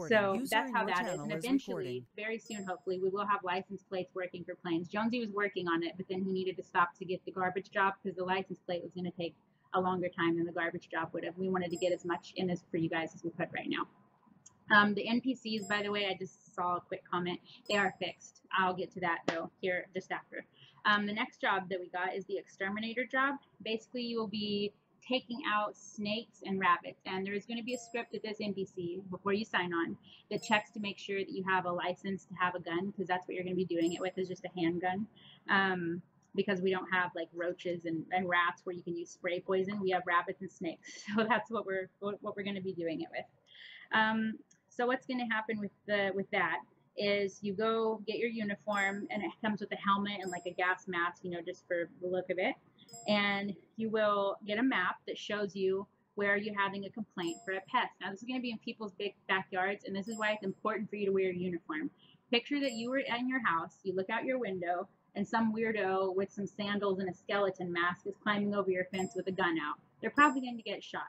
So that's how that is. And eventually, very soon, hopefully, we will have license plates working for planes. Jonesy was working on it, but then he needed to stop to get the garbage job because the license plate was going to take a longer time than the garbage job would have. We wanted to get as much in as for you guys as we could right now. The NPCs, by the way, I just saw a quick comment. They are fixed. I'll get to that, though, here just after. The next job that we got is the exterminator job. Basically, you will be taking out snakes and rabbits, and there's going to be a script at this NPC before you sign on that checks to make sure that you have a license to have a gun, because that's what you're going to be doing it with, is just a handgun. Because we don't have like roaches and rats where you can use spray poison. We have rabbits and snakes, so that's what we're going to be doing it with. So what's going to happen with that is you go get your uniform, and it comes with a helmet and like a gas mask, you know, just for the look of it. And you will get a map that shows you where you're having a complaint for a pest. Now, this is going to be in people's big backyards, and this is why it's important for you to wear your uniform. Picture that you were in your house, you look out your window, and some weirdo with some sandals and a skeleton mask is climbing over your fence with a gun out. They're probably going to get shot.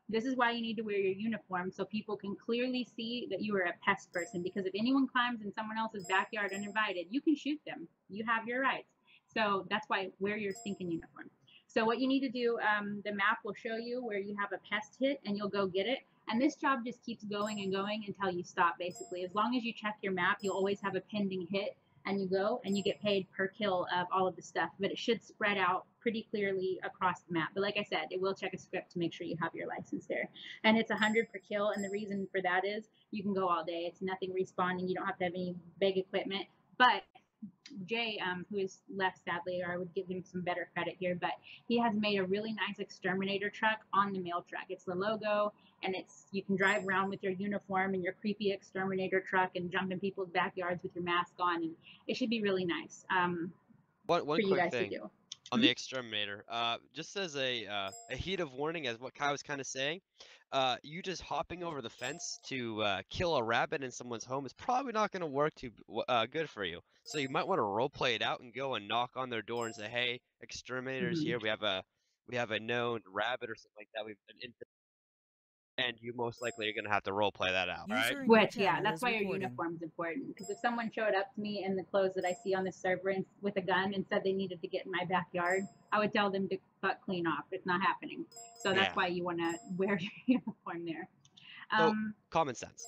This is why you need to wear your uniform, so people can clearly see that you are a pest person, because if anyone climbs in someone else's backyard uninvited, you can shoot them. You have your rights. So that's why wear your stinking uniform. So what you need to do, the map will show you where you have a pest hit, and you'll go get it. And this job just keeps going and going until you stop, basically. As long as you check your map, you'll always have a pending hit, and you go and you get paid per kill of all of the stuff, but it should spread out pretty clearly across the map. But like I said, it will check a script to make sure you have your license there. And it's 100 per kill, and the reason for that is you can go all day. It's nothing respawning. You don't have to have any big equipment. But Jay, who is left sadly, or I would give him some better credit here, but he has made a really nice exterminator truck on the mail truck. It's the logo, and you can drive around with your uniform and your creepy exterminator truck and jump in people's backyards with your mask on, and it should be really nice One for you quick guys thing to do. on the exterminator, just as a heat of warning, as what Kai was kind of saying, you just hopping over the fence to kill a rabbit in someone's home is probably not going to work too good for you. So you might want to role play it out and go and knock on their door and say, "Hey, exterminators here. We have a known rabbit or something like that. We've an infant." And you most likely are going to have to role play that out, right? Which, yeah, that's why your uniform is important. Because if someone showed up to me in the clothes that I see on the server and, with a gun and said they needed to get in my backyard, I would tell them to butt clean off. It's not happening. So that's why you want to wear your uniform there. So, common sense.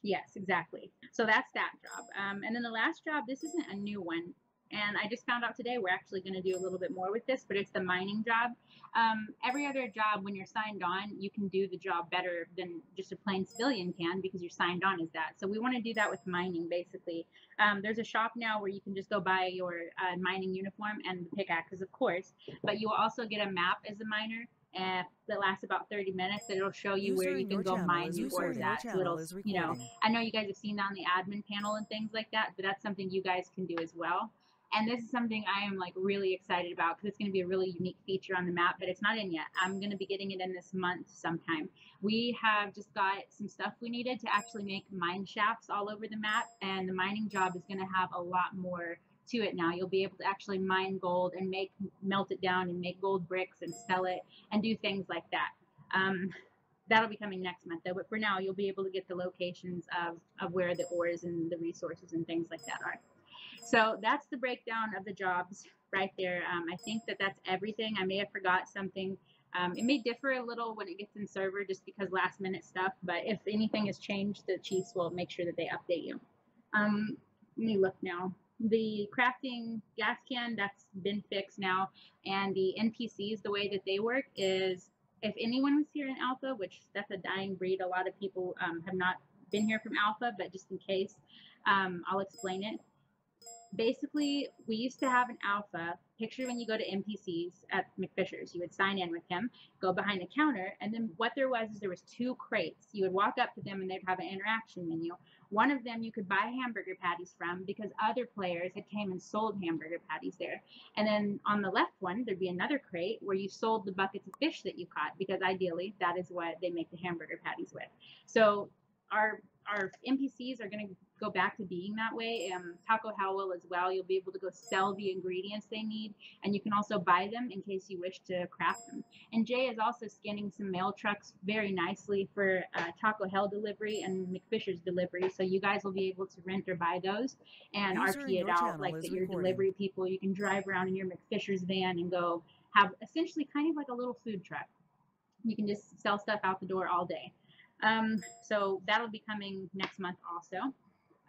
Yes, exactly. So that's that job. And then the last job, this isn't a new one. And I just found out today we're actually going to do a little bit more with this, but it's the mining job. Every other job, when you're signed on, you can do the job better than just a plain civilian can because you're signed on as that. So we want to do that with mining, basically. There's a shop now where you can just go buy your mining uniform and the pickaxes, of course, but you will also get a map as a miner. That lasts about 30 minutes. It'll show you where you can go mine the ores at. So it'll, you know, I know you guys have seen that on the admin panel and things like that, but that's something you guys can do as well. And this is something I am like really excited about because it's going to be a really unique feature on the map, but it's not in yet. I'm going to be getting it in this month sometime. We have just got some stuff we needed to actually make mine shafts all over the map, and the mining job is going to have a lot more to it now. You'll be able to actually mine gold and melt it down and make gold bricks and sell it and do things like that. That'll be coming next month though, but for now you'll be able to get the locations of where the ores and the resources and things like that are. So that's the breakdown of the jobs right there. I think that's everything. I may have forgot something. It may differ a little when it gets in server just because last minute stuff, but if anything has changed, the chiefs will make sure that they update you. Let me look now. The crafting gas can, that's been fixed now, and the NPCs, the way that they work is, if anyone was here in Alpha, which that's a dying breed, a lot of people have not been here from Alpha, but just in case, I'll explain it. Basically, we used to have an alpha. Picture when you go to NPCs at McFisher's, you would sign in with him, go behind the counter, and then what there was is there was 2 crates. You would walk up to them and they'd have an interaction menu. One of them you could buy hamburger patties from because other players had came and sold hamburger patties there. And then on the left one, there'd be another crate where you sold the buckets of fish that you caught, because ideally that is what they make the hamburger patties with. So our NPCs are going to go back to being that way. Taco Hell will as well. You'll be able to go sell the ingredients they need, and you can also buy them in case you wish to craft them. And Jay is also scanning some mail trucks very nicely for Taco Hell delivery and McFisher's delivery, so you guys will be able to rent or buy those and RP it out like that. Your delivery people, you can drive around in your McFisher's van and go have essentially kind of like a little food truck. You can just sell stuff out the door all day. So that'll be coming next month also.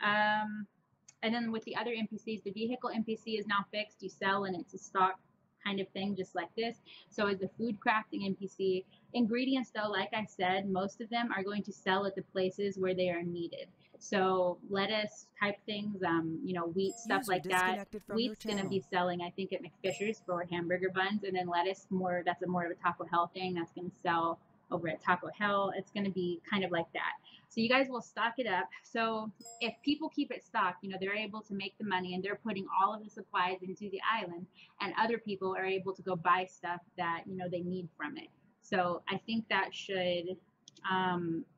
And then with the other NPCs, the vehicle NPC is now fixed. You sell and it's a stock kind of thing, just like this. So is the food crafting NPC. Ingredients, though, like I said, most of them are going to sell at the places where they are needed. So lettuce type things, you know, wheat, stuff like that. Wheat's going to be selling, I think, at McFisher's for hamburger buns, and then lettuce, that's more of a Taco Hell thing. That's going to sell over at Taco Hell. It's going to be kind of like that. So you guys will stock it up. So if people keep it stocked, you know, they're able to make the money and they're putting all of the supplies into the island, and other people are able to go buy stuff that, you know, they need from it. So I think that should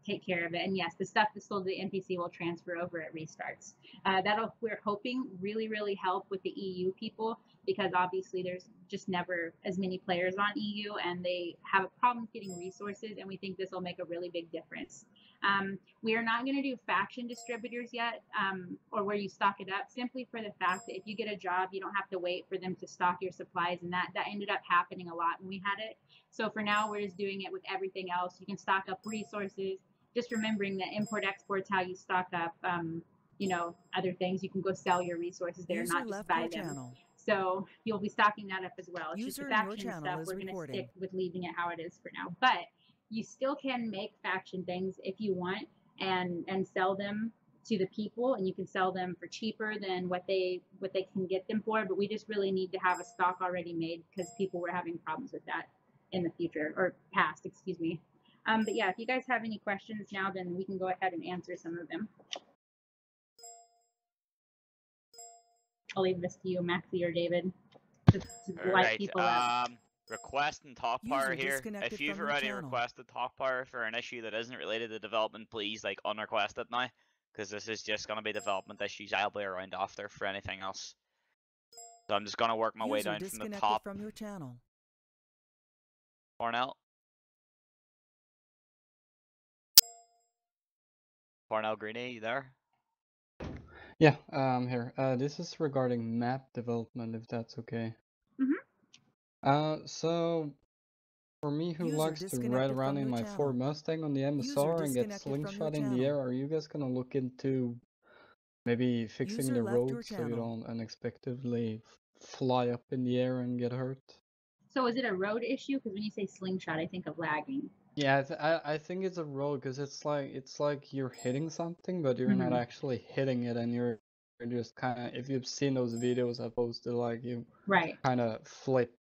take care of it. And yes, the stuff that's sold to the NPC will transfer over at restarts. That'll, we're hoping, really, really help with the EU people, because obviously there's just never as many players on EU and they have a problem getting resources, and we think this will make a really big difference. We are not going to do faction distributors yet, or where you stock it up, simply for the fact that if you get a job, you don't have to wait for them to stock your supplies, and that ended up happening a lot when we had it. So for now, we're just doing it with everything else. You can stock up resources, just remembering that import-export's how you stock up, you know, other things. You can go sell your resources there, not just buy them. So you'll be stocking that up as well. It's just the faction stuff, we're going to stick with leaving it how it is for now. But you still can make faction things if you want, and sell them to the people, and you can sell them for cheaper than what they can get them for. But we just really need to have a stock already made, because people were having problems with that in the future, or past, excuse me. But yeah, if you guys have any questions now, then we can go ahead and answer some of them. I'll leave this to you, Maxie or David, to light people up. Request and talk power here. If you've already requested talk power for an issue that isn't related to development, please unrequest it now, because this is just gonna be development issues. I'll be around after for anything else. So I'm just gonna work my way down from the top. From your channel. Cornell Greenie, you there? Yeah, I'm here. This is regarding map development, if that's okay. So for me, who likes to ride around in my Ford Mustang on the MSR and get slingshot in the air, are you guys gonna look into maybe fixing the roads so you don't unexpectedly fly up in the air and get hurt? So is it a road issue? Because when you say slingshot, I think of lagging. Yeah, I think it's a road, because it's like you're hitting something, but you're not actually hitting it, and you're just kind of, if you've seen those videos I posted, like you kind of flip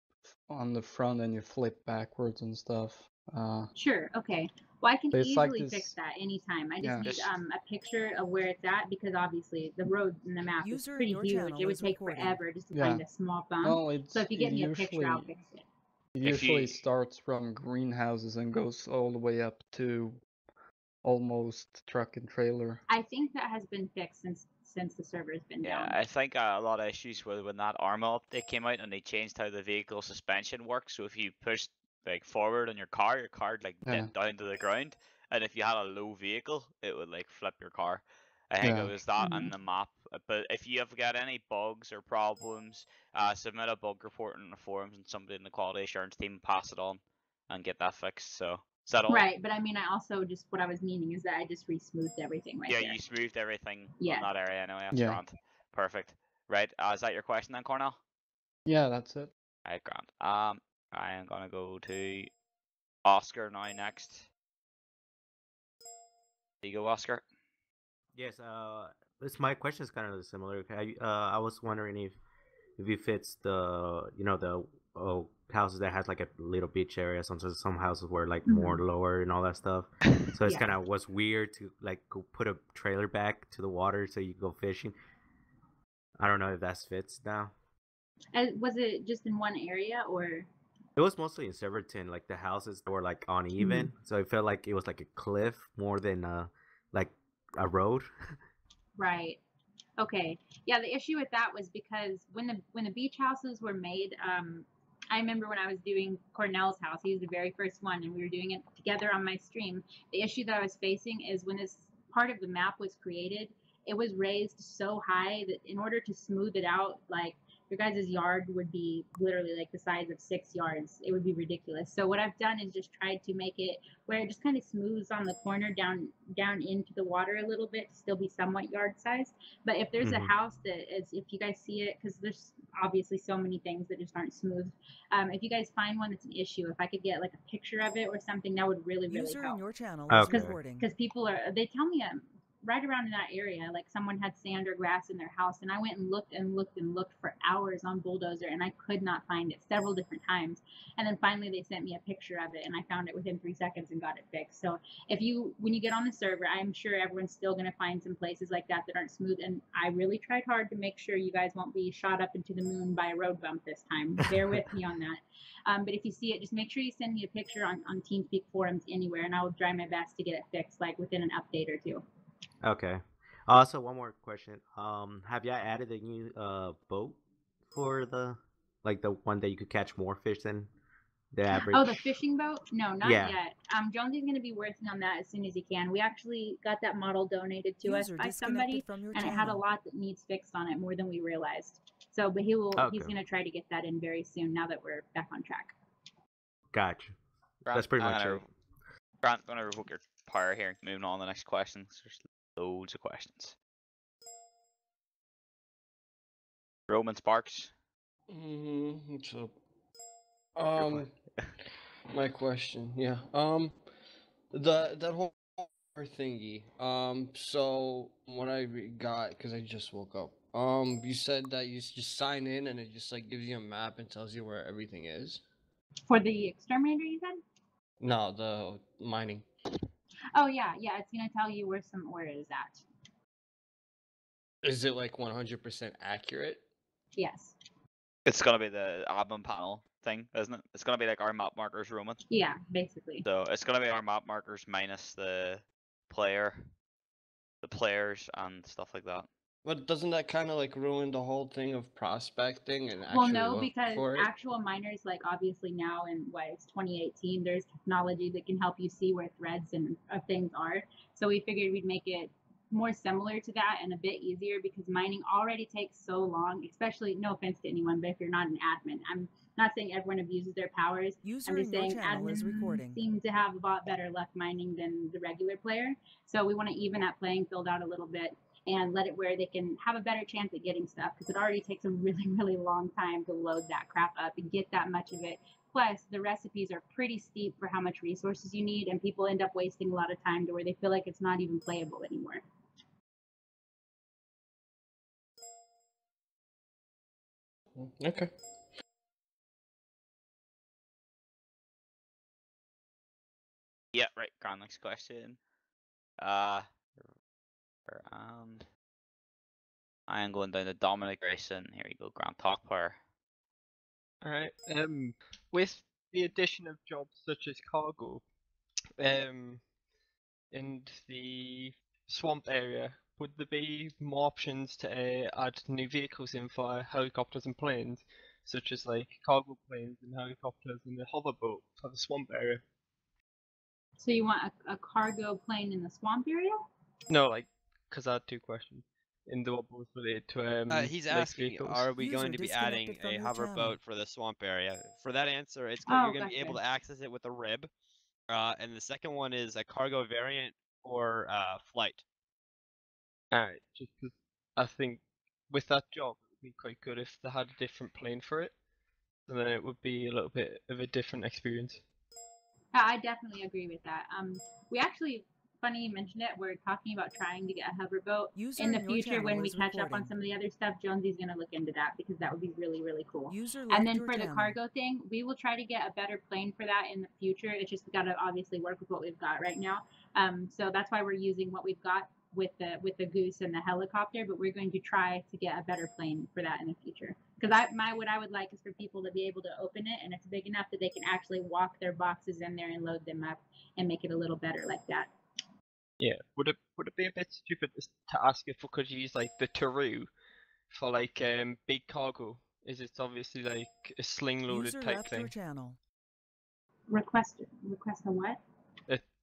on the front and you flip backwards and stuff. Sure. Okay. Well, I can so easily fix that anytime. I just need a picture of where it's at, because obviously the road in the map is pretty huge. It would take forever just to find a small bump. No, so if you get me a picture, I'll fix it. It usually starts from greenhouses and goes all the way up to almost truck and trailer. I think that has been fixed since the server's been down. Yeah, I think a lot of issues were when that arma update came out and they changed how the vehicle suspension works. So if you push forward on your car bent down to the ground, and if you had a low vehicle, it would flip your car. I think it was that on the map. But if you have got any bugs or problems, submit a bug report in the forums, and somebody in the quality assurance team pass it on and get that fixed. So is that all? Right, but I mean, I also just, what I was meaning is that I just re-smoothed everything there. Yeah, you smoothed everything in that area anyway. That's grand. Perfect. Right. Is that your question then, Cornell? Yeah, that's it. Alright, grand. I am gonna go to Oscar now next. There you go, Oscar. Yes. My question is kind of similar. I was wondering if it fits the the houses that has like a little beach area. Sometimes some houses were like more lower and all that stuff. So it's kind of was weird to like go put a trailer back to the water so you go fishing. I don't know if that fits now. Was it just in one area or? It was mostly in Silverton. Like the houses were like uneven, so it felt like it was like a cliff more than like a road. Right. Okay. Yeah, the issue with that was because when the beach houses were made, I remember when I was doing Cornell's house, he was the very first one, and we were doing it together on my stream. The issue that I was facing is when this part of the map was created, it was raised so high that in order to smooth it out, like your guys' yard would be literally like the size of 6 yards. It would be ridiculous. So what I've done is just tried to make it where it just kind of smooths on the corner down into the water a little bit, to still be somewhat yard size. But if there's a house that is, if you guys see it, because there's obviously so many things that just aren't smooth. If you guys find one that's an issue, if I could get like a picture of it or something, that would really help. User in your channel is recording. Because people they tell me right around in that area, like someone had sand or grass in their house, and I went and looked and looked and looked for hours on Bulldozer, and I could not find it several different times. And then finally they sent me a picture of it, and I found it within 3 seconds and got it fixed. So when you get on the server, I'm sure everyone's still going to find some places like that aren't smooth, and I really tried hard to make sure you guys won't be shot up into the moon by a road bump this time. Bear with me on that. But if you see it, just make sure you send me a picture on TeamSpeak forums anywhere, and I will try my best to get it fixed like within an update or two. Okay. Also, one more question. Have y'all added a new boat for the one that you could catch more fish than the average? Oh, the fishing boat? No, not Yeah. yet. Jonesy's going to be working on that as soon as he can. We actually got that model donated to us by somebody, and it had a lot that needs fixed on it, more than we realized. So, but he's going to try to get that in very soon now that we're back on track. Gotcha. That's pretty much it. Grant, going to revoke your power here. Moving on to the next question. There's loads of questions. Roman Sparks. What's up? My question, yeah. That whole thingy. So what I got, because I just woke up. You said that you just sign in and it just like gives you a map and tells you where everything is. For the exterminator, you said? No, the mining. Oh yeah, it's gonna tell you where it is at. Is it like 100% accurate? Yes. It's gonna be the admin panel thing, isn't it? It's gonna be like our map markers, Roman. Yeah, basically. So it's gonna be our map markers minus the players and stuff like that. But doesn't that kind of like ruin the whole thing of prospecting and actually Well, no, look because for it? actual miners, like obviously now in it's 2018, there's technology that can help you see where threads and things are. So we figured we'd make it more similar to that and a bit easier, because mining already takes so long, especially, no offense to anyone, but if you're not an admin, I'm not saying everyone abuses their powers. I'm just saying admins seem to have a lot better luck mining than the regular player. So we want to even that playing field out a little bit and let it where they can have a better chance at getting stuff, because it already takes a really, really long time to load that crap up and get that much of it. Plus, the recipes are pretty steep for how much resources you need, and people end up wasting a lot of time to where they feel like it's not even playable anymore. Okay. Yeah, right. Grand, next question. I am going down to Dominic Grayson. Here you go, Grant Talk Power. Alright. With the addition of jobs such as cargo, in the swamp area, would there be more options to add new vehicles in for helicopters and planes, such as like cargo planes and helicopters and the hoverboat for the swamp area? So you want a cargo plane in the swamp area? No, like, because I had 2 questions. And they were both related to He's like asking, vehicles. are we going to be adding a hoverboat for the swamp area? For that answer, you're going to be able to access it with a rib. And the second one is a cargo variant or flight. Alright, just because I think with that job, it be quite good if they had a different plane for it. So then it would be a little bit of a different experience. I definitely agree with that. We actually, funny you mentioned it, we're talking about trying to get a hoverboat in the future when we catch up on some of the other stuff. Jonesy's going to look into that because that would be really, really cool. And then for the cargo thing, we will try to get a better plane for that in the future. It's just we got to obviously work with what we've got right now. So that's why we're using what we've got with the Goose and the helicopter, but we're going to try to get a better plane for that in the future. Because what I would like is for people to be able to open it, and it's big enough that they can actually walk their boxes in there and load them up and make it a little better like that. Yeah, would it be a bit stupid to ask if we could use like the Taru for like big cargo? Is it's obviously like a sling loaded type thing. Request a what?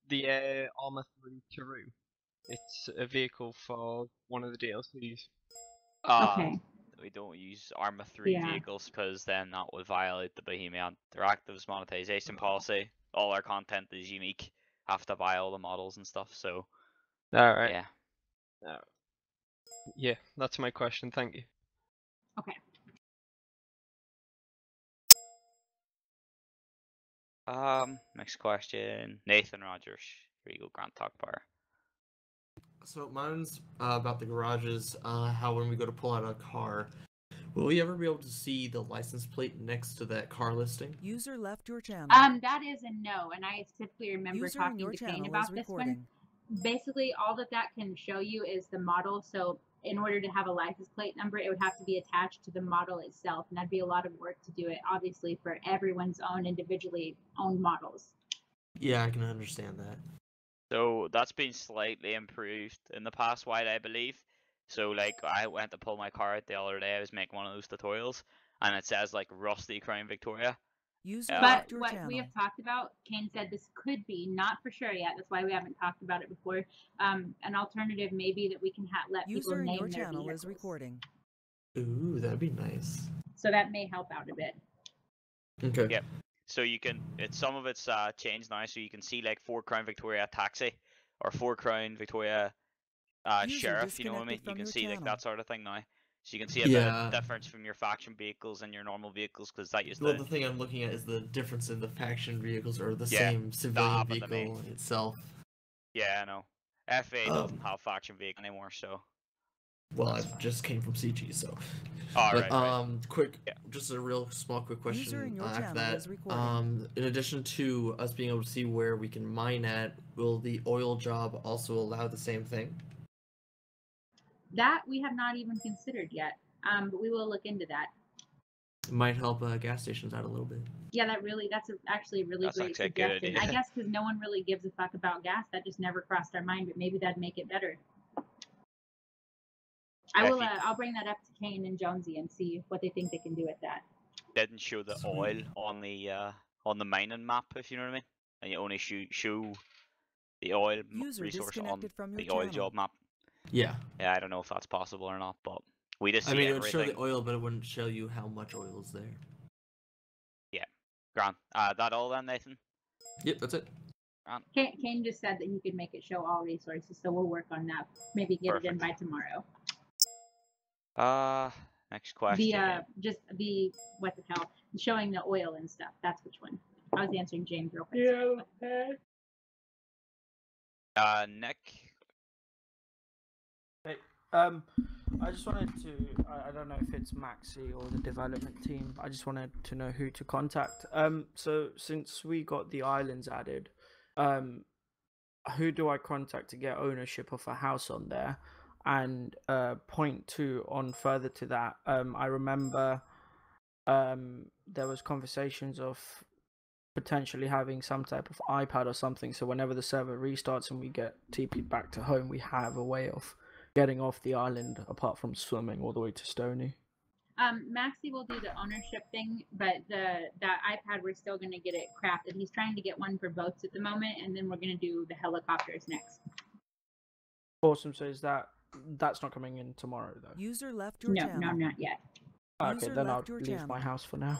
The Arma 3 Taru. It's a vehicle for one of the DLCs. Okay. We don't use Arma 3 vehicles because then that would violate the Bohemia Interactive's monetization policy. All our content is unique. Have to buy all the models and stuff. So. Alright. Yeah. Yeah, that's my question. Thank you. Okay. Next question. Nathan Rogers. Here you go, Grant Talk Bar. So mine's about the garages, how when we go to pull out a car, will we ever be able to see the license plate next to that car listing? User left your channel. That is a no, and I specifically remember User talking to Kane about this one. Basically, all that can show you is the model, so in order to have a license plate number, it would have to be attached to the model itself, and that'd be a lot of work to do it, obviously, for everyone's own individually owned models. Yeah, I can understand that. So that's been slightly improved in the past while, I believe. So like I went to pull my car out the other day. I was making one of those tutorials, and it says like Rusty Crown Victoria. But what we have talked about, Kane said this could be, not for sure yet. That's why we haven't talked about it before. An alternative may be that we can let people name their channel vehicles. Is recording. Ooh, that'd be nice. So that may help out a bit. Okay. Yep. So you can, some of it's changed now, so you can see like 4 Crown Victoria Taxi or 4 Crown Victoria Sheriff. You know what I mean? You can see like that sort of thing now. So you can see a bit of difference from your faction vehicles and your normal vehicles, because that used to. Well, the thing I'm looking at is the difference in the faction vehicles or the same civilian vehicle itself. Yeah, I know. FA doesn't have faction vehicle anymore, so. Well, I just came from CG, so. But quick, just a real small quick question after that. In addition to us being able to see where we can mine at, will the oil job also allow the same thing? That we have not even considered yet, but we will look into that. It might help gas stations out a little bit. Yeah, that's actually a really great suggestion. I guess because no one really gives a fuck about gas, that just never crossed our mind, but maybe that'd make it better. I'll bring that up to Kane and Jonesy and see what they think they can do with that. Didn't show the oil on the mining map, if you know what I mean, and you only show the oil resource on the oil job map. Yeah. Yeah, I don't know if that's possible or not, but we just see it would everything. show the oil, but it wouldn't show you how much oil is there. Yeah. Grant. That all then, Nathan? Yep, that's it. Kane just said that he could make it show all resources, so we'll work on that. Maybe get it in by tomorrow. Next question. What the hell? Showing the oil and stuff. That's which one. I was answering James real quick. Yeah. Nick. Hey, I just wanted to. I don't know if it's Maxi or the development team. I just wanted to know who to contact. So since we got the islands added, who do I contact to get ownership of a house on there? And point two on further to that, I remember there was conversations of potentially having some type of iPad or something, so whenever the server restarts and we get TP'd back to home, we have a way of getting off the island apart from swimming all the way to Stony. Maxi will do the ownership thing, but that iPad, we're still going to get it crafted. He's trying to get one for boats at the moment, and then we're going to do the helicopters next. Awesome. So that's not coming in tomorrow, though? User left your channel. No, not yet. Okay, then I'll leave my house for now.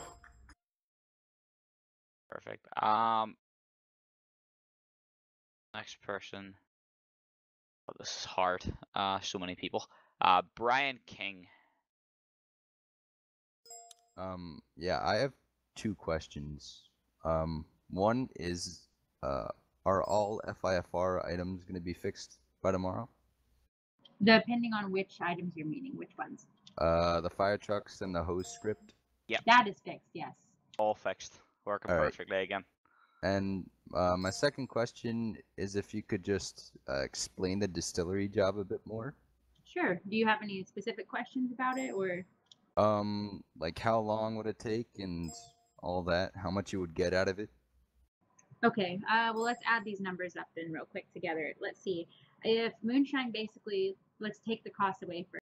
Perfect. Next person. Oh, this is hard. So many people. Brian King. Yeah, I have two questions. One is, are all FIFR items going to be fixed by tomorrow? Depending on which items you're meaning, which ones. The fire trucks and the hose script. Yep. That is fixed, yes. All fixed. Working All right. perfectly again. And my second question is if you could just explain the distillery job a bit more. Sure. Do you have any specific questions about it, or? Like how long would it take and all that? How much you would get out of it? Okay, well, let's add these numbers up then real quick together. Let's see. If moonshine basically, let's take the cost away for